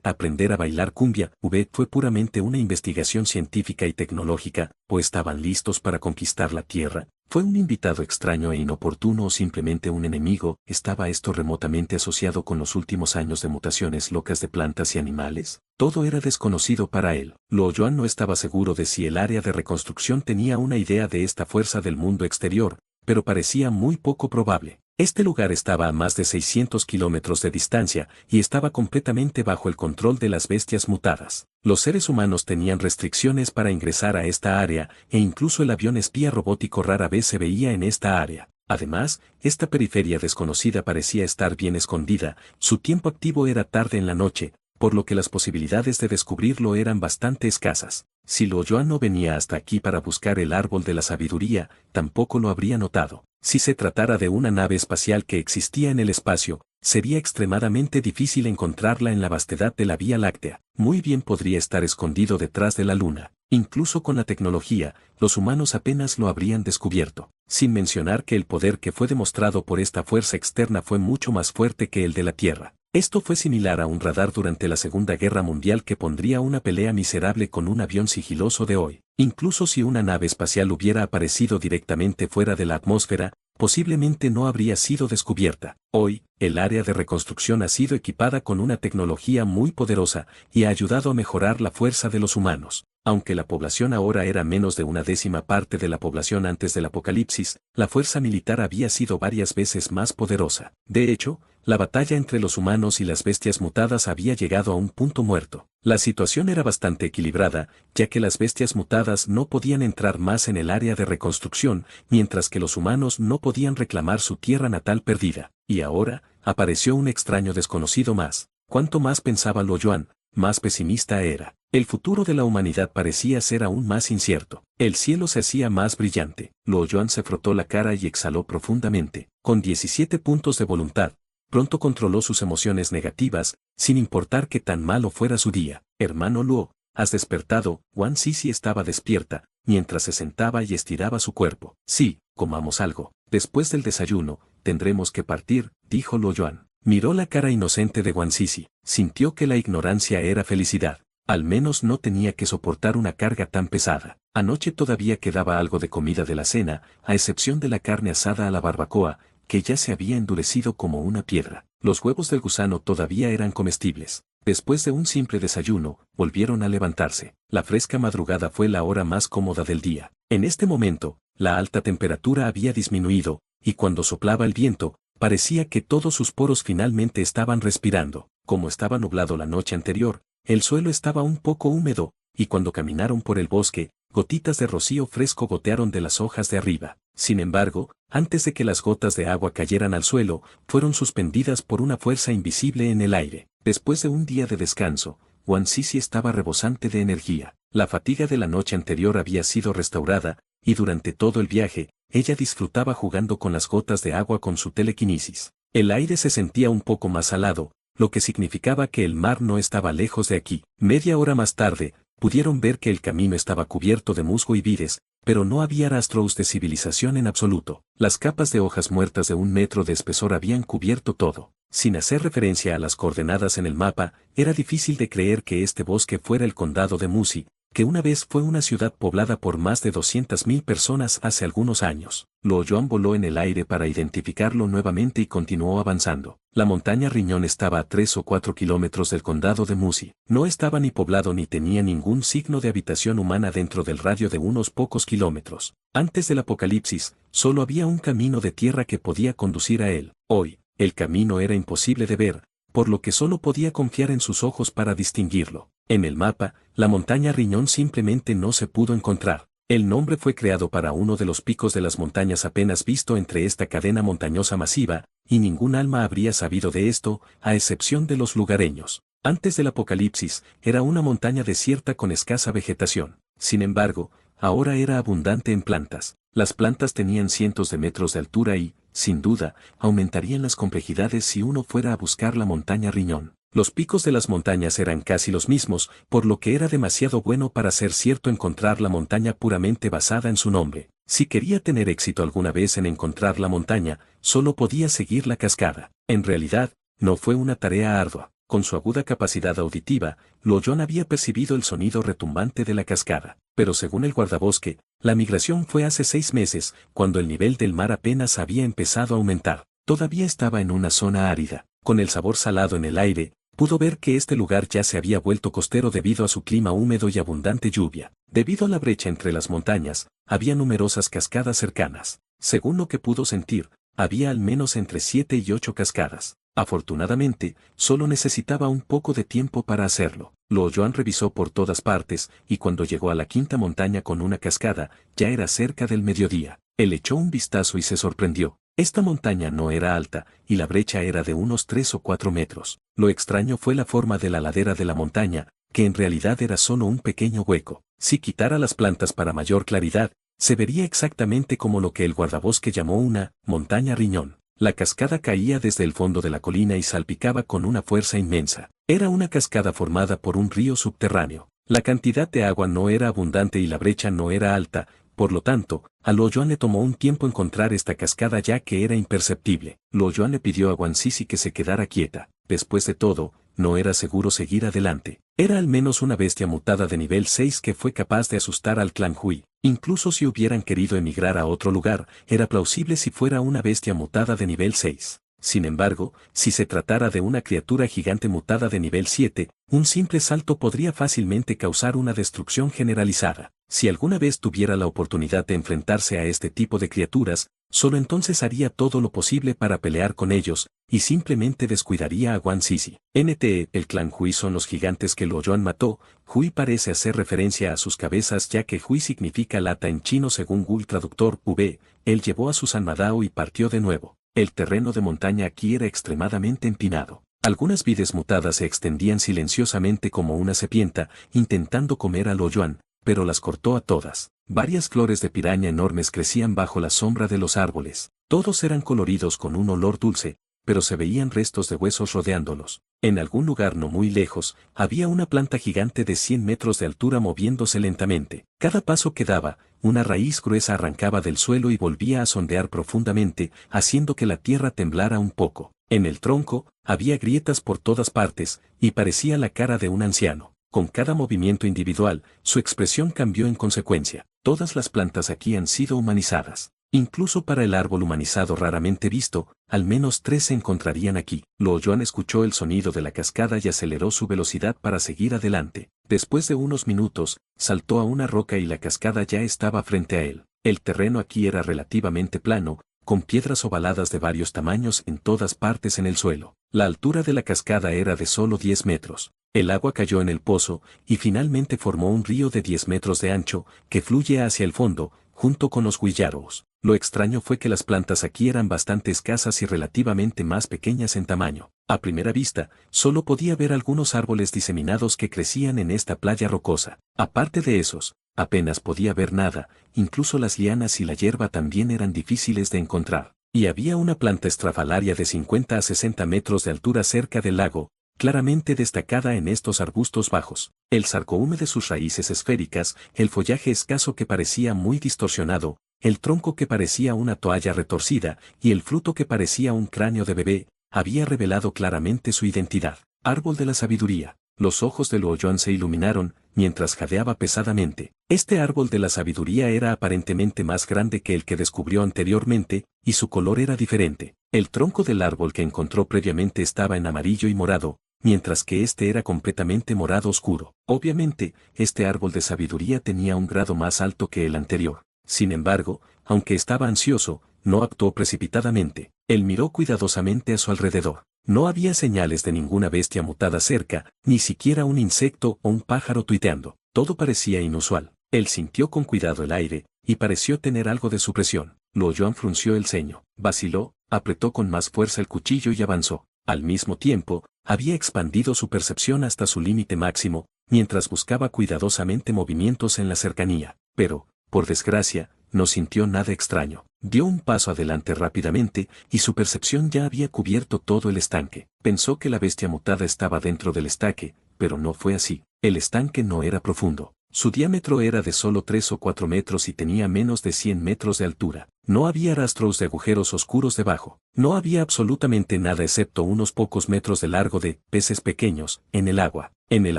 aprender a bailar cumbia? ¿Fue puramente una investigación científica y tecnológica, o estaban listos para conquistar la Tierra? ¿Fue un invitado extraño e inoportuno o simplemente un enemigo? ¿Estaba esto remotamente asociado con los últimos años de mutaciones locas de plantas y animales? Todo era desconocido para él. Lo Yuan no estaba seguro de si el área de reconstrucción tenía una idea de esta fuerza del mundo exterior, pero parecía muy poco probable. Este lugar estaba a más de 600 kilómetros de distancia y estaba completamente bajo el control de las bestias mutadas. Los seres humanos tenían restricciones para ingresar a esta área e incluso el avión espía robótico rara vez se veía en esta área. Además, esta periferia desconocida parecía estar bien escondida, su tiempo activo era tarde en la noche, por lo que las posibilidades de descubrirlo eran bastante escasas. Si Lo Yuan no venía hasta aquí para buscar el árbol de la sabiduría, tampoco lo habría notado. Si se tratara de una nave espacial que existía en el espacio, Sería extremadamente difícil encontrarla en la vastedad de la Vía Láctea. Muy bien podría estar escondido detrás de la Luna. Incluso con la tecnología, los humanos apenas lo habrían descubierto. Sin mencionar que el poder que fue demostrado por esta fuerza externa fue mucho más fuerte que el de la Tierra. Esto fue similar a un radar durante la Segunda Guerra Mundial que pondría una pelea miserable con un avión sigiloso de hoy. Incluso si una nave espacial hubiera aparecido directamente fuera de la atmósfera, posiblemente no habría sido descubierta. Hoy, el área de reconstrucción ha sido equipada con una tecnología muy poderosa y ha ayudado a mejorar la fuerza de los humanos. Aunque la población ahora era menos de una décima parte de la población antes del apocalipsis, la fuerza militar había sido varias veces más poderosa. De hecho, la batalla entre los humanos y las bestias mutadas había llegado a un punto muerto. La situación era bastante equilibrada, ya que las bestias mutadas no podían entrar más en el área de reconstrucción, mientras que los humanos no podían reclamar su tierra natal perdida. Y ahora, apareció un extraño desconocido más. Cuanto más pensaba Luo Yuan, más pesimista era. El futuro de la humanidad parecía ser aún más incierto. El cielo se hacía más brillante. Luo Yuan se frotó la cara y exhaló profundamente. Con 17 puntos de voluntad, pronto controló sus emociones negativas, sin importar qué tan malo fuera su día. Hermano Luo, has despertado. Wang Sisi estaba despierta, mientras se sentaba y estiraba su cuerpo. Sí, comamos algo. Después del desayuno, tendremos que partir, dijo Luo Yuan. Miró la cara inocente de Wang Sisi, sintió que la ignorancia era felicidad. Al menos no tenía que soportar una carga tan pesada. Anoche todavía quedaba algo de comida de la cena, a excepción de la carne asada a la barbacoa, que ya se había endurecido como una piedra. Los huevos del gusano todavía eran comestibles. Después de un simple desayuno, volvieron a levantarse. La fresca madrugada fue la hora más cómoda del día. En este momento, la alta temperatura había disminuido, y cuando soplaba el viento, parecía que todos sus poros finalmente estaban respirando. Como estaba nublado la noche anterior, el suelo estaba un poco húmedo, y cuando caminaron por el bosque, gotitas de rocío fresco gotearon de las hojas de arriba. Sin embargo, antes de que las gotas de agua cayeran al suelo, fueron suspendidas por una fuerza invisible en el aire. Después de un día de descanso, Wang Sisi estaba rebosante de energía. La fatiga de la noche anterior había sido restaurada, y durante todo el viaje, ella disfrutaba jugando con las gotas de agua con su telequinesis. El aire se sentía un poco más salado, lo que significaba que el mar no estaba lejos de aquí. Media hora más tarde, pudieron ver que el camino estaba cubierto de musgo y vides, pero no había rastros de civilización en absoluto. Las capas de hojas muertas de 1 metro de espesor habían cubierto todo. Sin hacer referencia a las coordenadas en el mapa, era difícil de creer que este bosque fuera el condado de Musi, que una vez fue una ciudad poblada por más de 200.000 personas hace algunos años. Luo Yuan voló en el aire para identificarlo nuevamente y continuó avanzando. La montaña Riñón estaba a 3 o 4 kilómetros del condado de Musi. No estaba ni poblado ni tenía ningún signo de habitación humana dentro del radio de unos pocos kilómetros. Antes del apocalipsis, solo había un camino de tierra que podía conducir a él. Hoy, el camino era imposible de ver, por lo que solo podía confiar en sus ojos para distinguirlo. En el mapa, la montaña Riñón simplemente no se pudo encontrar. El nombre fue creado para uno de los picos de las montañas apenas visto entre esta cadena montañosa masiva, y ningún alma habría sabido de esto, a excepción de los lugareños. Antes del apocalipsis, era una montaña desierta con escasa vegetación. Sin embargo, ahora era abundante en plantas. Las plantas tenían cientos de metros de altura y, sin duda, aumentarían las complejidades si uno fuera a buscar la montaña Riñón. Los picos de las montañas eran casi los mismos, por lo que era demasiado bueno para ser cierto encontrar la montaña puramente basada en su nombre. Si quería tener éxito alguna vez en encontrar la montaña, solo podía seguir la cascada. En realidad, no fue una tarea ardua. Con su aguda capacidad auditiva, Luo Yuan había percibido el sonido retumbante de la cascada. Pero según el guardabosque, la migración fue hace 6 meses, cuando el nivel del mar apenas había empezado a aumentar. Todavía estaba en una zona árida. Con el sabor salado en el aire, pudo ver que este lugar ya se había vuelto costero debido a su clima húmedo y abundante lluvia. Debido a la brecha entre las montañas, había numerosas cascadas cercanas. Según lo que pudo sentir, había al menos entre 7 y 8 cascadas. Afortunadamente, solo necesitaba un poco de tiempo para hacerlo. Luo Yuan revisó por todas partes, y cuando llegó a la quinta montaña con una cascada, ya era cerca del mediodía. Él echó un vistazo y se sorprendió. Esta montaña no era alta, y la brecha era de unos 3 o 4 metros. Lo extraño fue la forma de la ladera de la montaña, que en realidad era solo un pequeño hueco. Si quitara las plantas para mayor claridad, se vería exactamente como lo que el guardabosque llamó una montaña Riñón. La cascada caía desde el fondo de la colina y salpicaba con una fuerza inmensa. Era una cascada formada por un río subterráneo. La cantidad de agua no era abundante y la brecha no era alta, por lo tanto, a Luo Yuan le tomó un tiempo encontrar esta cascada ya que era imperceptible. Luo Yuan le pidió a Guan Sisi que se quedara quieta. Después de todo, no era seguro seguir adelante. Era al menos una bestia mutada de nivel 6 que fue capaz de asustar al clan Hui. Incluso si hubieran querido emigrar a otro lugar, era plausible si fuera una bestia mutada de nivel 6. Sin embargo, si se tratara de una criatura gigante mutada de nivel 7, un simple salto podría fácilmente causar una destrucción generalizada. Si alguna vez tuviera la oportunidad de enfrentarse a este tipo de criaturas, solo entonces haría todo lo posible para pelear con ellos, y simplemente descuidaría a Guan Sisi. NTE, el clan Hui son los gigantes que Luo Yuan mató. Hui parece hacer referencia a sus cabezas ya que Hui significa lata en chino según Google Traductor V. Él llevó a su San Madao y partió de nuevo. El terreno de montaña aquí era extremadamente empinado. Algunas vides mutadas se extendían silenciosamente como una serpiente, intentando comer a Luo Yuan, pero las cortó a todas. Varias flores de piraña enormes crecían bajo la sombra de los árboles. Todos eran coloridos con un olor dulce, pero se veían restos de huesos rodeándolos. En algún lugar no muy lejos, había una planta gigante de 100 metros de altura moviéndose lentamente. Cada paso que daba, una raíz gruesa arrancaba del suelo y volvía a sondear profundamente, haciendo que la tierra temblara un poco. En el tronco, había grietas por todas partes, y parecía la cara de un anciano. Con cada movimiento individual, su expresión cambió en consecuencia. Todas las plantas aquí han sido humanizadas. Incluso para el árbol humanizado raramente visto, al menos 3 se encontrarían aquí. Luo Yuan escuchó el sonido de la cascada y aceleró su velocidad para seguir adelante. Después de unos minutos, saltó a una roca y la cascada ya estaba frente a él. El terreno aquí era relativamente plano, con piedras ovaladas de varios tamaños en todas partes en el suelo. La altura de la cascada era de solo 10 metros. El agua cayó en el pozo, y finalmente formó un río de 10 metros de ancho, que fluye hacia el fondo, junto con los Huillaros. Lo extraño fue que las plantas aquí eran bastante escasas y relativamente más pequeñas en tamaño. A primera vista, solo podía ver algunos árboles diseminados que crecían en esta playa rocosa. Aparte de esos, apenas podía ver nada, incluso las lianas y la hierba también eran difíciles de encontrar. Y había una planta estrafalaria de 50 a 60 metros de altura cerca del lago, claramente destacada en estos arbustos bajos. El sarcoume de sus raíces esféricas, el follaje escaso que parecía muy distorsionado, el tronco que parecía una toalla retorcida, y el fruto que parecía un cráneo de bebé, había revelado claramente su identidad. Árbol de la sabiduría. Los ojos de Luo Yuan se iluminaron, mientras jadeaba pesadamente. Este árbol de la sabiduría era aparentemente más grande que el que descubrió anteriormente, y su color era diferente. El tronco del árbol que encontró previamente estaba en amarillo y morado, mientras que este era completamente morado oscuro. Obviamente, este árbol de sabiduría tenía un grado más alto que el anterior. Sin embargo, aunque estaba ansioso, no actuó precipitadamente. Él miró cuidadosamente a su alrededor. No había señales de ninguna bestia mutada cerca, ni siquiera un insecto o un pájaro tuiteando. Todo parecía inusual. Él sintió con cuidado el aire, y pareció tener algo de supresión. Luo Yuan frunció el ceño, vaciló, apretó con más fuerza el cuchillo y avanzó. Al mismo tiempo, había expandido su percepción hasta su límite máximo, mientras buscaba cuidadosamente movimientos en la cercanía. Pero, por desgracia, no sintió nada extraño. Dio un paso adelante rápidamente, y su percepción ya había cubierto todo el estanque. Pensó que la bestia mutada estaba dentro del estanque, pero no fue así. El estanque no era profundo. Su diámetro era de solo 3 o 4 metros y tenía menos de 100 metros de altura. No había rastros de agujeros oscuros debajo. No había absolutamente nada excepto unos pocos metros de largo de peces pequeños en el agua. En el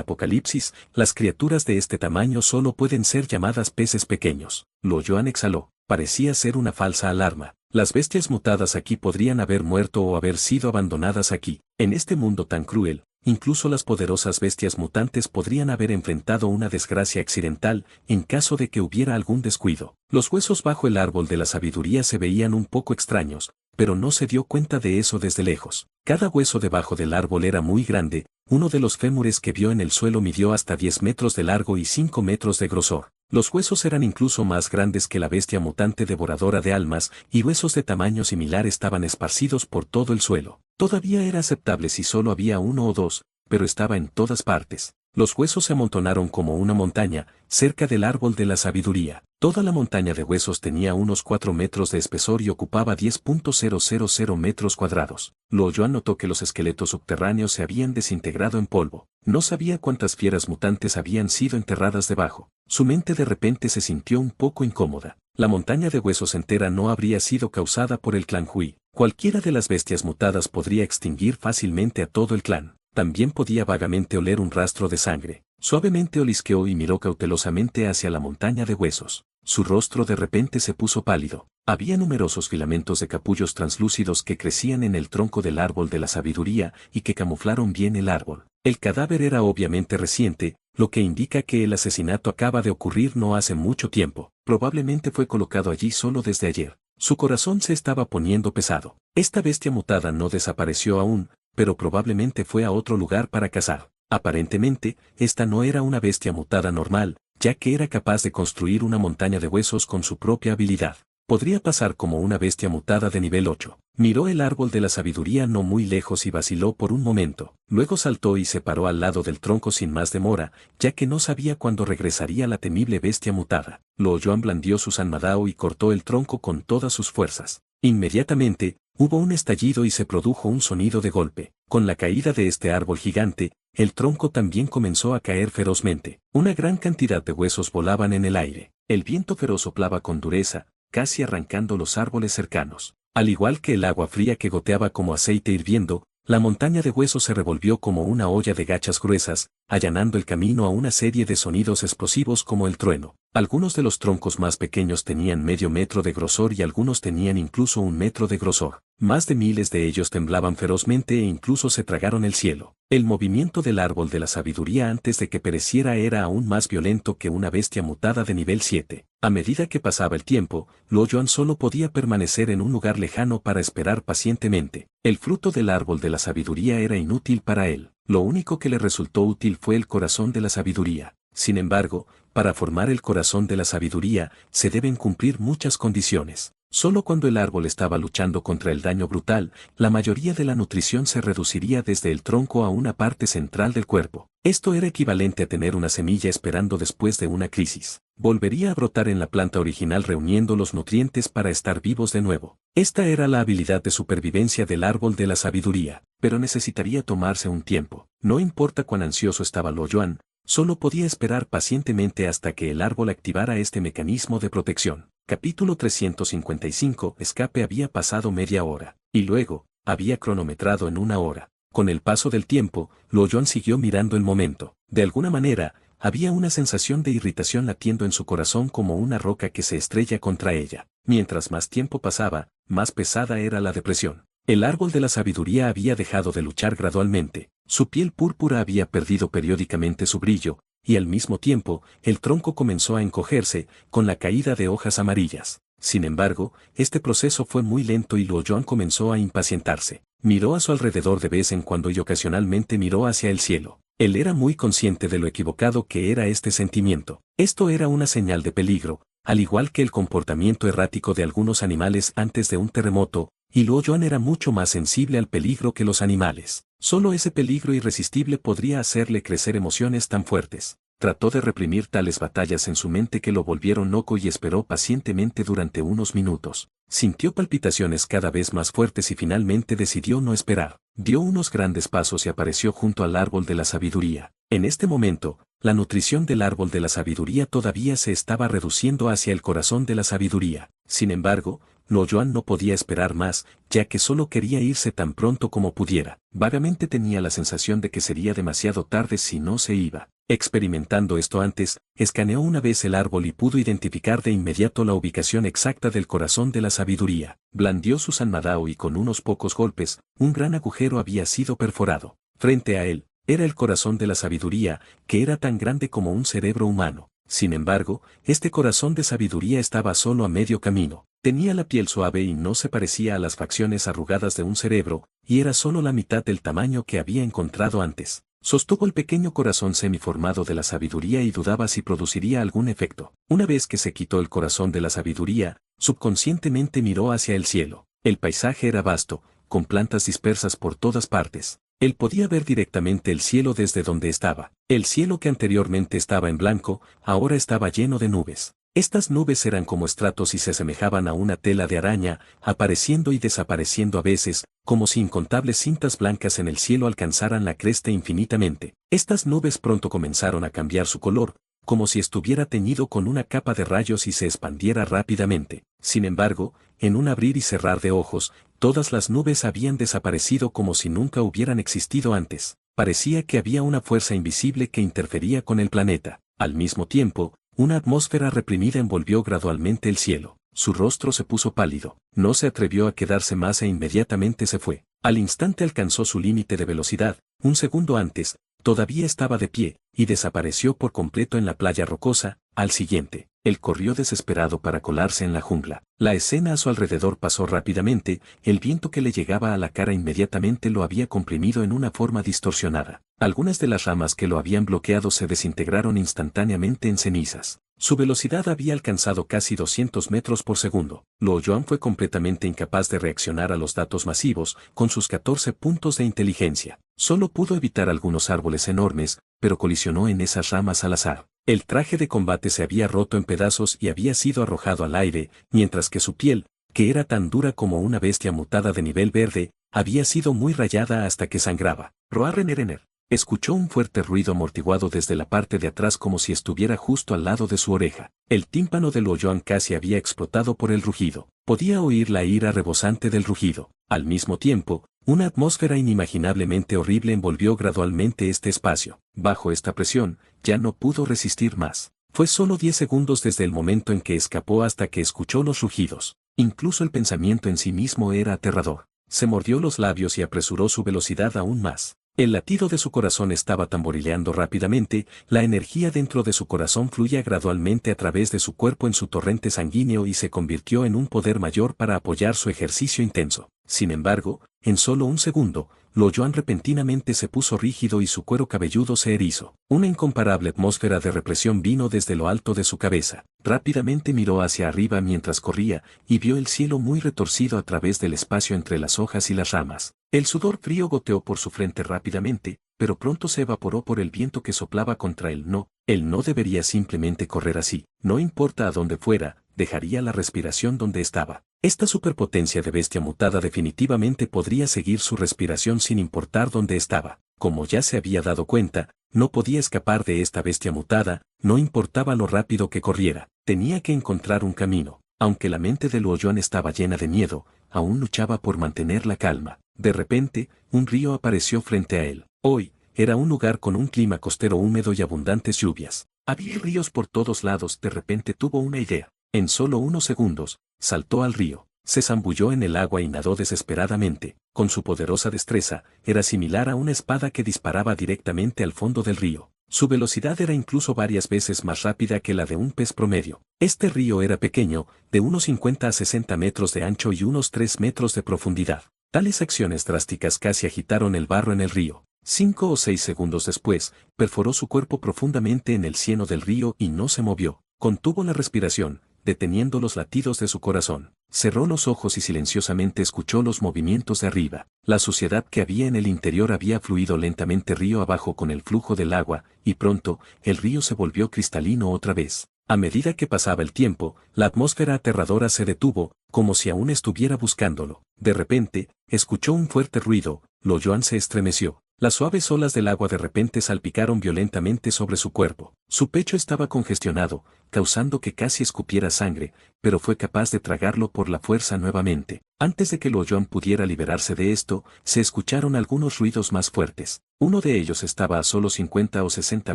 Apocalipsis, las criaturas de este tamaño solo pueden ser llamadas peces pequeños. Luo Yuan exhaló. Parecía ser una falsa alarma. Las bestias mutadas aquí podrían haber muerto o haber sido abandonadas aquí. En este mundo tan cruel, incluso las poderosas bestias mutantes podrían haber enfrentado una desgracia accidental en caso de que hubiera algún descuido. Los huesos bajo el árbol de la sabiduría se veían un poco extraños, pero no se dio cuenta de eso desde lejos. Cada hueso debajo del árbol era muy grande. Uno de los fémures que vio en el suelo midió hasta 10 metros de largo y 5 metros de grosor. Los huesos eran incluso más grandes que la bestia mutante devoradora de almas, y huesos de tamaño similar estaban esparcidos por todo el suelo. Todavía era aceptable si solo había uno o dos, pero estaba en todas partes. Los huesos se amontonaron como una montaña, cerca del árbol de la sabiduría. Toda la montaña de huesos tenía unos 4 metros de espesor y ocupaba 10.000 metros cuadrados. Luo Yuan notó que los esqueletos subterráneos se habían desintegrado en polvo. No sabía cuántas fieras mutantes habían sido enterradas debajo. Su mente de repente se sintió un poco incómoda. La montaña de huesos entera no habría sido causada por el clan Hui. Cualquiera de las bestias mutadas podría extinguir fácilmente a todo el clan. También podía vagamente oler un rastro de sangre. Suavemente olisqueó y miró cautelosamente hacia la montaña de huesos. Su rostro de repente se puso pálido. Había numerosos filamentos de capullos translúcidos que crecían en el tronco del árbol de la sabiduría y que camuflaron bien el árbol. El cadáver era obviamente reciente, lo que indica que el asesinato acaba de ocurrir no hace mucho tiempo. Probablemente fue colocado allí solo desde ayer. Su corazón se estaba poniendo pesado. Esta bestia mutada no desapareció aún, pero probablemente fue a otro lugar para cazar. Aparentemente, esta no era una bestia mutada normal, ya que era capaz de construir una montaña de huesos con su propia habilidad. Podría pasar como una bestia mutada de nivel 8. Miró el árbol de la sabiduría no muy lejos y vaciló por un momento. Luego saltó y se paró al lado del tronco sin más demora, ya que no sabía cuándo regresaría la temible bestia mutada. Luo Yuan blandió su sanmadao y cortó el tronco con todas sus fuerzas. Inmediatamente, hubo un estallido y se produjo un sonido de golpe. Con la caída de este árbol gigante, el tronco también comenzó a caer ferozmente. Una gran cantidad de huesos volaban en el aire. El viento feroz soplaba con dureza, casi arrancando los árboles cercanos. Al igual que el agua fría que goteaba como aceite hirviendo, la montaña de huesos se revolvió como una olla de gachas gruesas, allanando el camino a una serie de sonidos explosivos como el trueno. Algunos de los troncos más pequeños tenían medio metro de grosor y algunos tenían incluso 1 metro de grosor. Más de miles de ellos temblaban ferozmente e incluso se tragaron el cielo. El movimiento del árbol de la sabiduría antes de que pereciera era aún más violento que una bestia mutada de nivel 7. A medida que pasaba el tiempo, Luo Yuan solo podía permanecer en un lugar lejano para esperar pacientemente. El fruto del árbol de la sabiduría era inútil para él. Lo único que le resultó útil fue el corazón de la sabiduría. Sin embargo, para formar el corazón de la sabiduría, se deben cumplir muchas condiciones. Solo cuando el árbol estaba luchando contra el daño brutal, la mayoría de la nutrición se reduciría desde el tronco a una parte central del cuerpo. Esto era equivalente a tener una semilla esperando después de una crisis. Volvería a brotar en la planta original reuniendo los nutrientes para estar vivos de nuevo. Esta era la habilidad de supervivencia del árbol de la sabiduría, pero necesitaría tomarse un tiempo. No importa cuán ansioso estaba Luo Yuan, solo podía esperar pacientemente hasta que el árbol activara este mecanismo de protección. Capítulo 355. Escape. Había pasado media hora, y luego, había cronometrado en 1 hora. Con el paso del tiempo, Luo Yuan siguió mirando el momento. De alguna manera, había una sensación de irritación latiendo en su corazón como una roca que se estrella contra ella. Mientras más tiempo pasaba, más pesada era la depresión. El árbol de la sabiduría había dejado de luchar gradualmente, su piel púrpura había perdido periódicamente su brillo, y al mismo tiempo, el tronco comenzó a encogerse, con la caída de hojas amarillas. Sin embargo, este proceso fue muy lento y Luo Yuan comenzó a impacientarse. Miró a su alrededor de vez en cuando y ocasionalmente miró hacia el cielo. Él era muy consciente de lo equivocado que era este sentimiento. Esto era una señal de peligro, al igual que el comportamiento errático de algunos animales antes de un terremoto, y Luo Yuan era mucho más sensible al peligro que los animales. Solo ese peligro irresistible podría hacerle crecer emociones tan fuertes. Trató de reprimir tales batallas en su mente que lo volvieron loco y esperó pacientemente durante unos minutos. Sintió palpitaciones cada vez más fuertes y finalmente decidió no esperar. Dio unos grandes pasos y apareció junto al árbol de la sabiduría. En este momento, la nutrición del árbol de la sabiduría todavía se estaba reduciendo hacia el corazón de la sabiduría. Sin embargo, Luo Yuan no podía esperar más, ya que solo quería irse tan pronto como pudiera. Vagamente tenía la sensación de que sería demasiado tarde si no se iba. Experimentando esto antes, escaneó una vez el árbol y pudo identificar de inmediato la ubicación exacta del corazón de la sabiduría. Blandió su sanmadao y con unos pocos golpes, un gran agujero había sido perforado. Frente a él, era el corazón de la sabiduría, que era tan grande como un cerebro humano. Sin embargo, este corazón de sabiduría estaba solo a medio camino. Tenía la piel suave y no se parecía a las facciones arrugadas de un cerebro, y era solo la mitad del tamaño que había encontrado antes. Sostuvo el pequeño corazón semiformado de la sabiduría y dudaba si produciría algún efecto. Una vez que se quitó el corazón de la sabiduría, subconscientemente miró hacia el cielo. El paisaje era vasto, con plantas dispersas por todas partes. Él podía ver directamente el cielo desde donde estaba. El cielo que anteriormente estaba en blanco, ahora estaba lleno de nubes. Estas nubes eran como estratos y se asemejaban a una tela de araña, apareciendo y desapareciendo a veces, como si incontables cintas blancas en el cielo alcanzaran la cresta infinitamente. Estas nubes pronto comenzaron a cambiar su color, como si estuviera teñido con una capa de rayos y se expandiera rápidamente. Sin embargo, en un abrir y cerrar de ojos, todas las nubes habían desaparecido como si nunca hubieran existido antes. Parecía que había una fuerza invisible que interfería con el planeta. Al mismo tiempo, una atmósfera reprimida envolvió gradualmente el cielo. Su rostro se puso pálido. No se atrevió a quedarse más e inmediatamente se fue. Al instante alcanzó su límite de velocidad. Un segundo antes, todavía estaba de pie, y desapareció por completo en la playa rocosa. Al siguiente, él corrió desesperado para colarse en la jungla. La escena a su alrededor pasó rápidamente, el viento que le llegaba a la cara inmediatamente lo había comprimido en una forma distorsionada. Algunas de las ramas que lo habían bloqueado se desintegraron instantáneamente en cenizas. Su velocidad había alcanzado casi 200 metros por segundo. Luo Yuan fue completamente incapaz de reaccionar a los datos masivos, con sus 14 puntos de inteligencia. Solo pudo evitar algunos árboles enormes, pero colisionó en esas ramas al azar. El traje de combate se había roto en pedazos y había sido arrojado al aire, mientras que su piel, que era tan dura como una bestia mutada de nivel verde, había sido muy rayada hasta que sangraba. Roarrenerener. Escuchó un fuerte ruido amortiguado desde la parte de atrás como si estuviera justo al lado de su oreja. El tímpano de Luo Yuan casi había explotado por el rugido. Podía oír la ira rebosante del rugido. Al mismo tiempo, una atmósfera inimaginablemente horrible envolvió gradualmente este espacio. Bajo esta presión, ya no pudo resistir más. Fue solo 10 segundos desde el momento en que escapó hasta que escuchó los rugidos. Incluso el pensamiento en sí mismo era aterrador. Se mordió los labios y apresuró su velocidad aún más. El latido de su corazón estaba tamborileando rápidamente, la energía dentro de su corazón fluía gradualmente a través de su cuerpo en su torrente sanguíneo y se convirtió en un poder mayor para apoyar su ejercicio intenso. Sin embargo, en solo un segundo, Luo Yuan repentinamente se puso rígido y su cuero cabelludo se erizó. Una incomparable atmósfera de represión vino desde lo alto de su cabeza. Rápidamente miró hacia arriba mientras corría, y vio el cielo muy retorcido a través del espacio entre las hojas y las ramas. El sudor frío goteó por su frente rápidamente, pero pronto se evaporó por el viento que soplaba contra él. Él no debería simplemente correr así. No importa a dónde fuera, dejaría la respiración donde estaba. Esta superpotencia de bestia mutada definitivamente podría seguir su respiración sin importar dónde estaba. Como ya se había dado cuenta, no podía escapar de esta bestia mutada, no importaba lo rápido que corriera. Tenía que encontrar un camino. Aunque la mente de Luo Yuan estaba llena de miedo, aún luchaba por mantener la calma. De repente, un río apareció frente a él. Hoy, era un lugar con un clima costero húmedo y abundantes lluvias. Había ríos por todos lados. De repente tuvo una idea. En solo unos segundos, saltó al río, se zambulló en el agua y nadó desesperadamente. Con su poderosa destreza, era similar a una espada que disparaba directamente al fondo del río. Su velocidad era incluso varias veces más rápida que la de un pez promedio. Este río era pequeño, de unos 50 a 60 metros de ancho y unos 3 metros de profundidad. Tales acciones drásticas casi agitaron el barro en el río. 5 o 6 segundos después, perforó su cuerpo profundamente en el cieno del río y no se movió. Contuvo la respiración, deteniendo los latidos de su corazón. Cerró los ojos y silenciosamente escuchó los movimientos de arriba. La suciedad que había en el interior había fluido lentamente río abajo con el flujo del agua, y pronto, el río se volvió cristalino otra vez. A medida que pasaba el tiempo, la atmósfera aterradora se detuvo, como si aún estuviera buscándolo. De repente, escuchó un fuerte ruido. Luo Yuan se estremeció. Las suaves olas del agua de repente salpicaron violentamente sobre su cuerpo. Su pecho estaba congestionado, causando que casi escupiera sangre, pero fue capaz de tragarlo por la fuerza nuevamente. Antes de que Luo Yuan pudiera liberarse de esto, se escucharon algunos ruidos más fuertes. Uno de ellos estaba a solo 50 o 60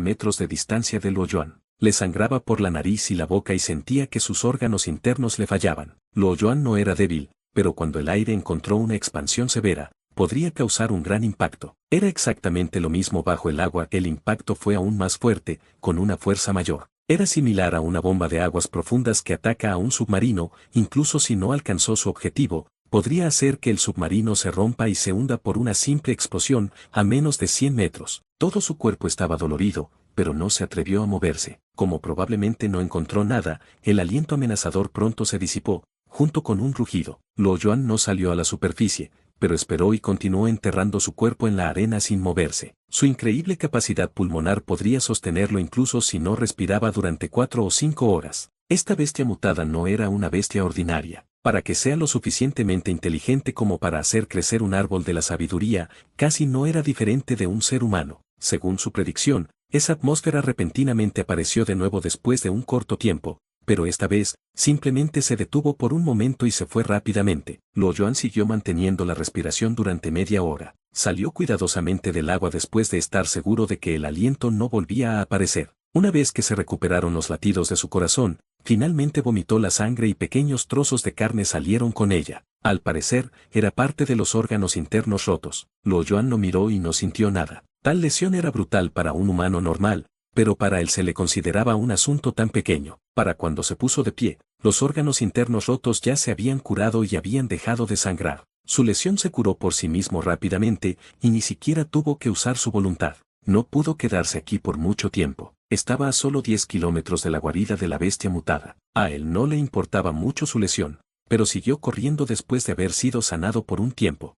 metros de distancia de Luo Yuan. Le sangraba por la nariz y la boca y sentía que sus órganos internos le fallaban. Luo Yuan no era débil, pero cuando el aire encontró una expansión severa, podría causar un gran impacto. Era exactamente lo mismo bajo el agua. El impacto fue aún más fuerte, con una fuerza mayor. Era similar a una bomba de aguas profundas que ataca a un submarino, incluso si no alcanzó su objetivo, podría hacer que el submarino se rompa y se hunda por una simple explosión a menos de 100 metros. Todo su cuerpo estaba dolorido, pero no se atrevió a moverse. Como probablemente no encontró nada, el aliento amenazador pronto se disipó, junto con un rugido. Luo Yuan no salió a la superficie, pero esperó y continuó enterrando su cuerpo en la arena sin moverse. Su increíble capacidad pulmonar podría sostenerlo incluso si no respiraba durante 4 o 5 horas. Esta bestia mutada no era una bestia ordinaria. Para que sea lo suficientemente inteligente como para hacer crecer un árbol de la sabiduría, casi no era diferente de un ser humano. Según su predicción, esa atmósfera repentinamente apareció de nuevo después de un corto tiempo, pero esta vez, simplemente se detuvo por un momento y se fue rápidamente. Luo Yuan siguió manteniendo la respiración durante media hora. Salió cuidadosamente del agua después de estar seguro de que el aliento no volvía a aparecer. Una vez que se recuperaron los latidos de su corazón, finalmente vomitó la sangre y pequeños trozos de carne salieron con ella. Al parecer, era parte de los órganos internos rotos. Luo Yuan lo miró y no sintió nada. Tal lesión era brutal para un humano normal, pero para él se le consideraba un asunto tan pequeño. Para cuando se puso de pie, los órganos internos rotos ya se habían curado y habían dejado de sangrar. Su lesión se curó por sí mismo rápidamente y ni siquiera tuvo que usar su voluntad. No pudo quedarse aquí por mucho tiempo. Estaba a solo 10 kilómetros de la guarida de la bestia mutada. A él no le importaba mucho su lesión, pero siguió corriendo después de haber sido sanado por un tiempo.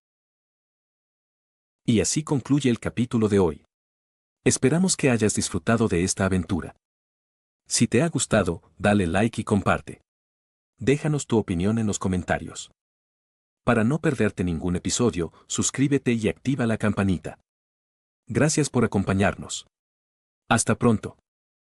Y así concluye el capítulo de hoy. Esperamos que hayas disfrutado de esta aventura. Si te ha gustado, dale like y comparte. Déjanos tu opinión en los comentarios. Para no perderte ningún episodio, suscríbete y activa la campanita. Gracias por acompañarnos. Hasta pronto.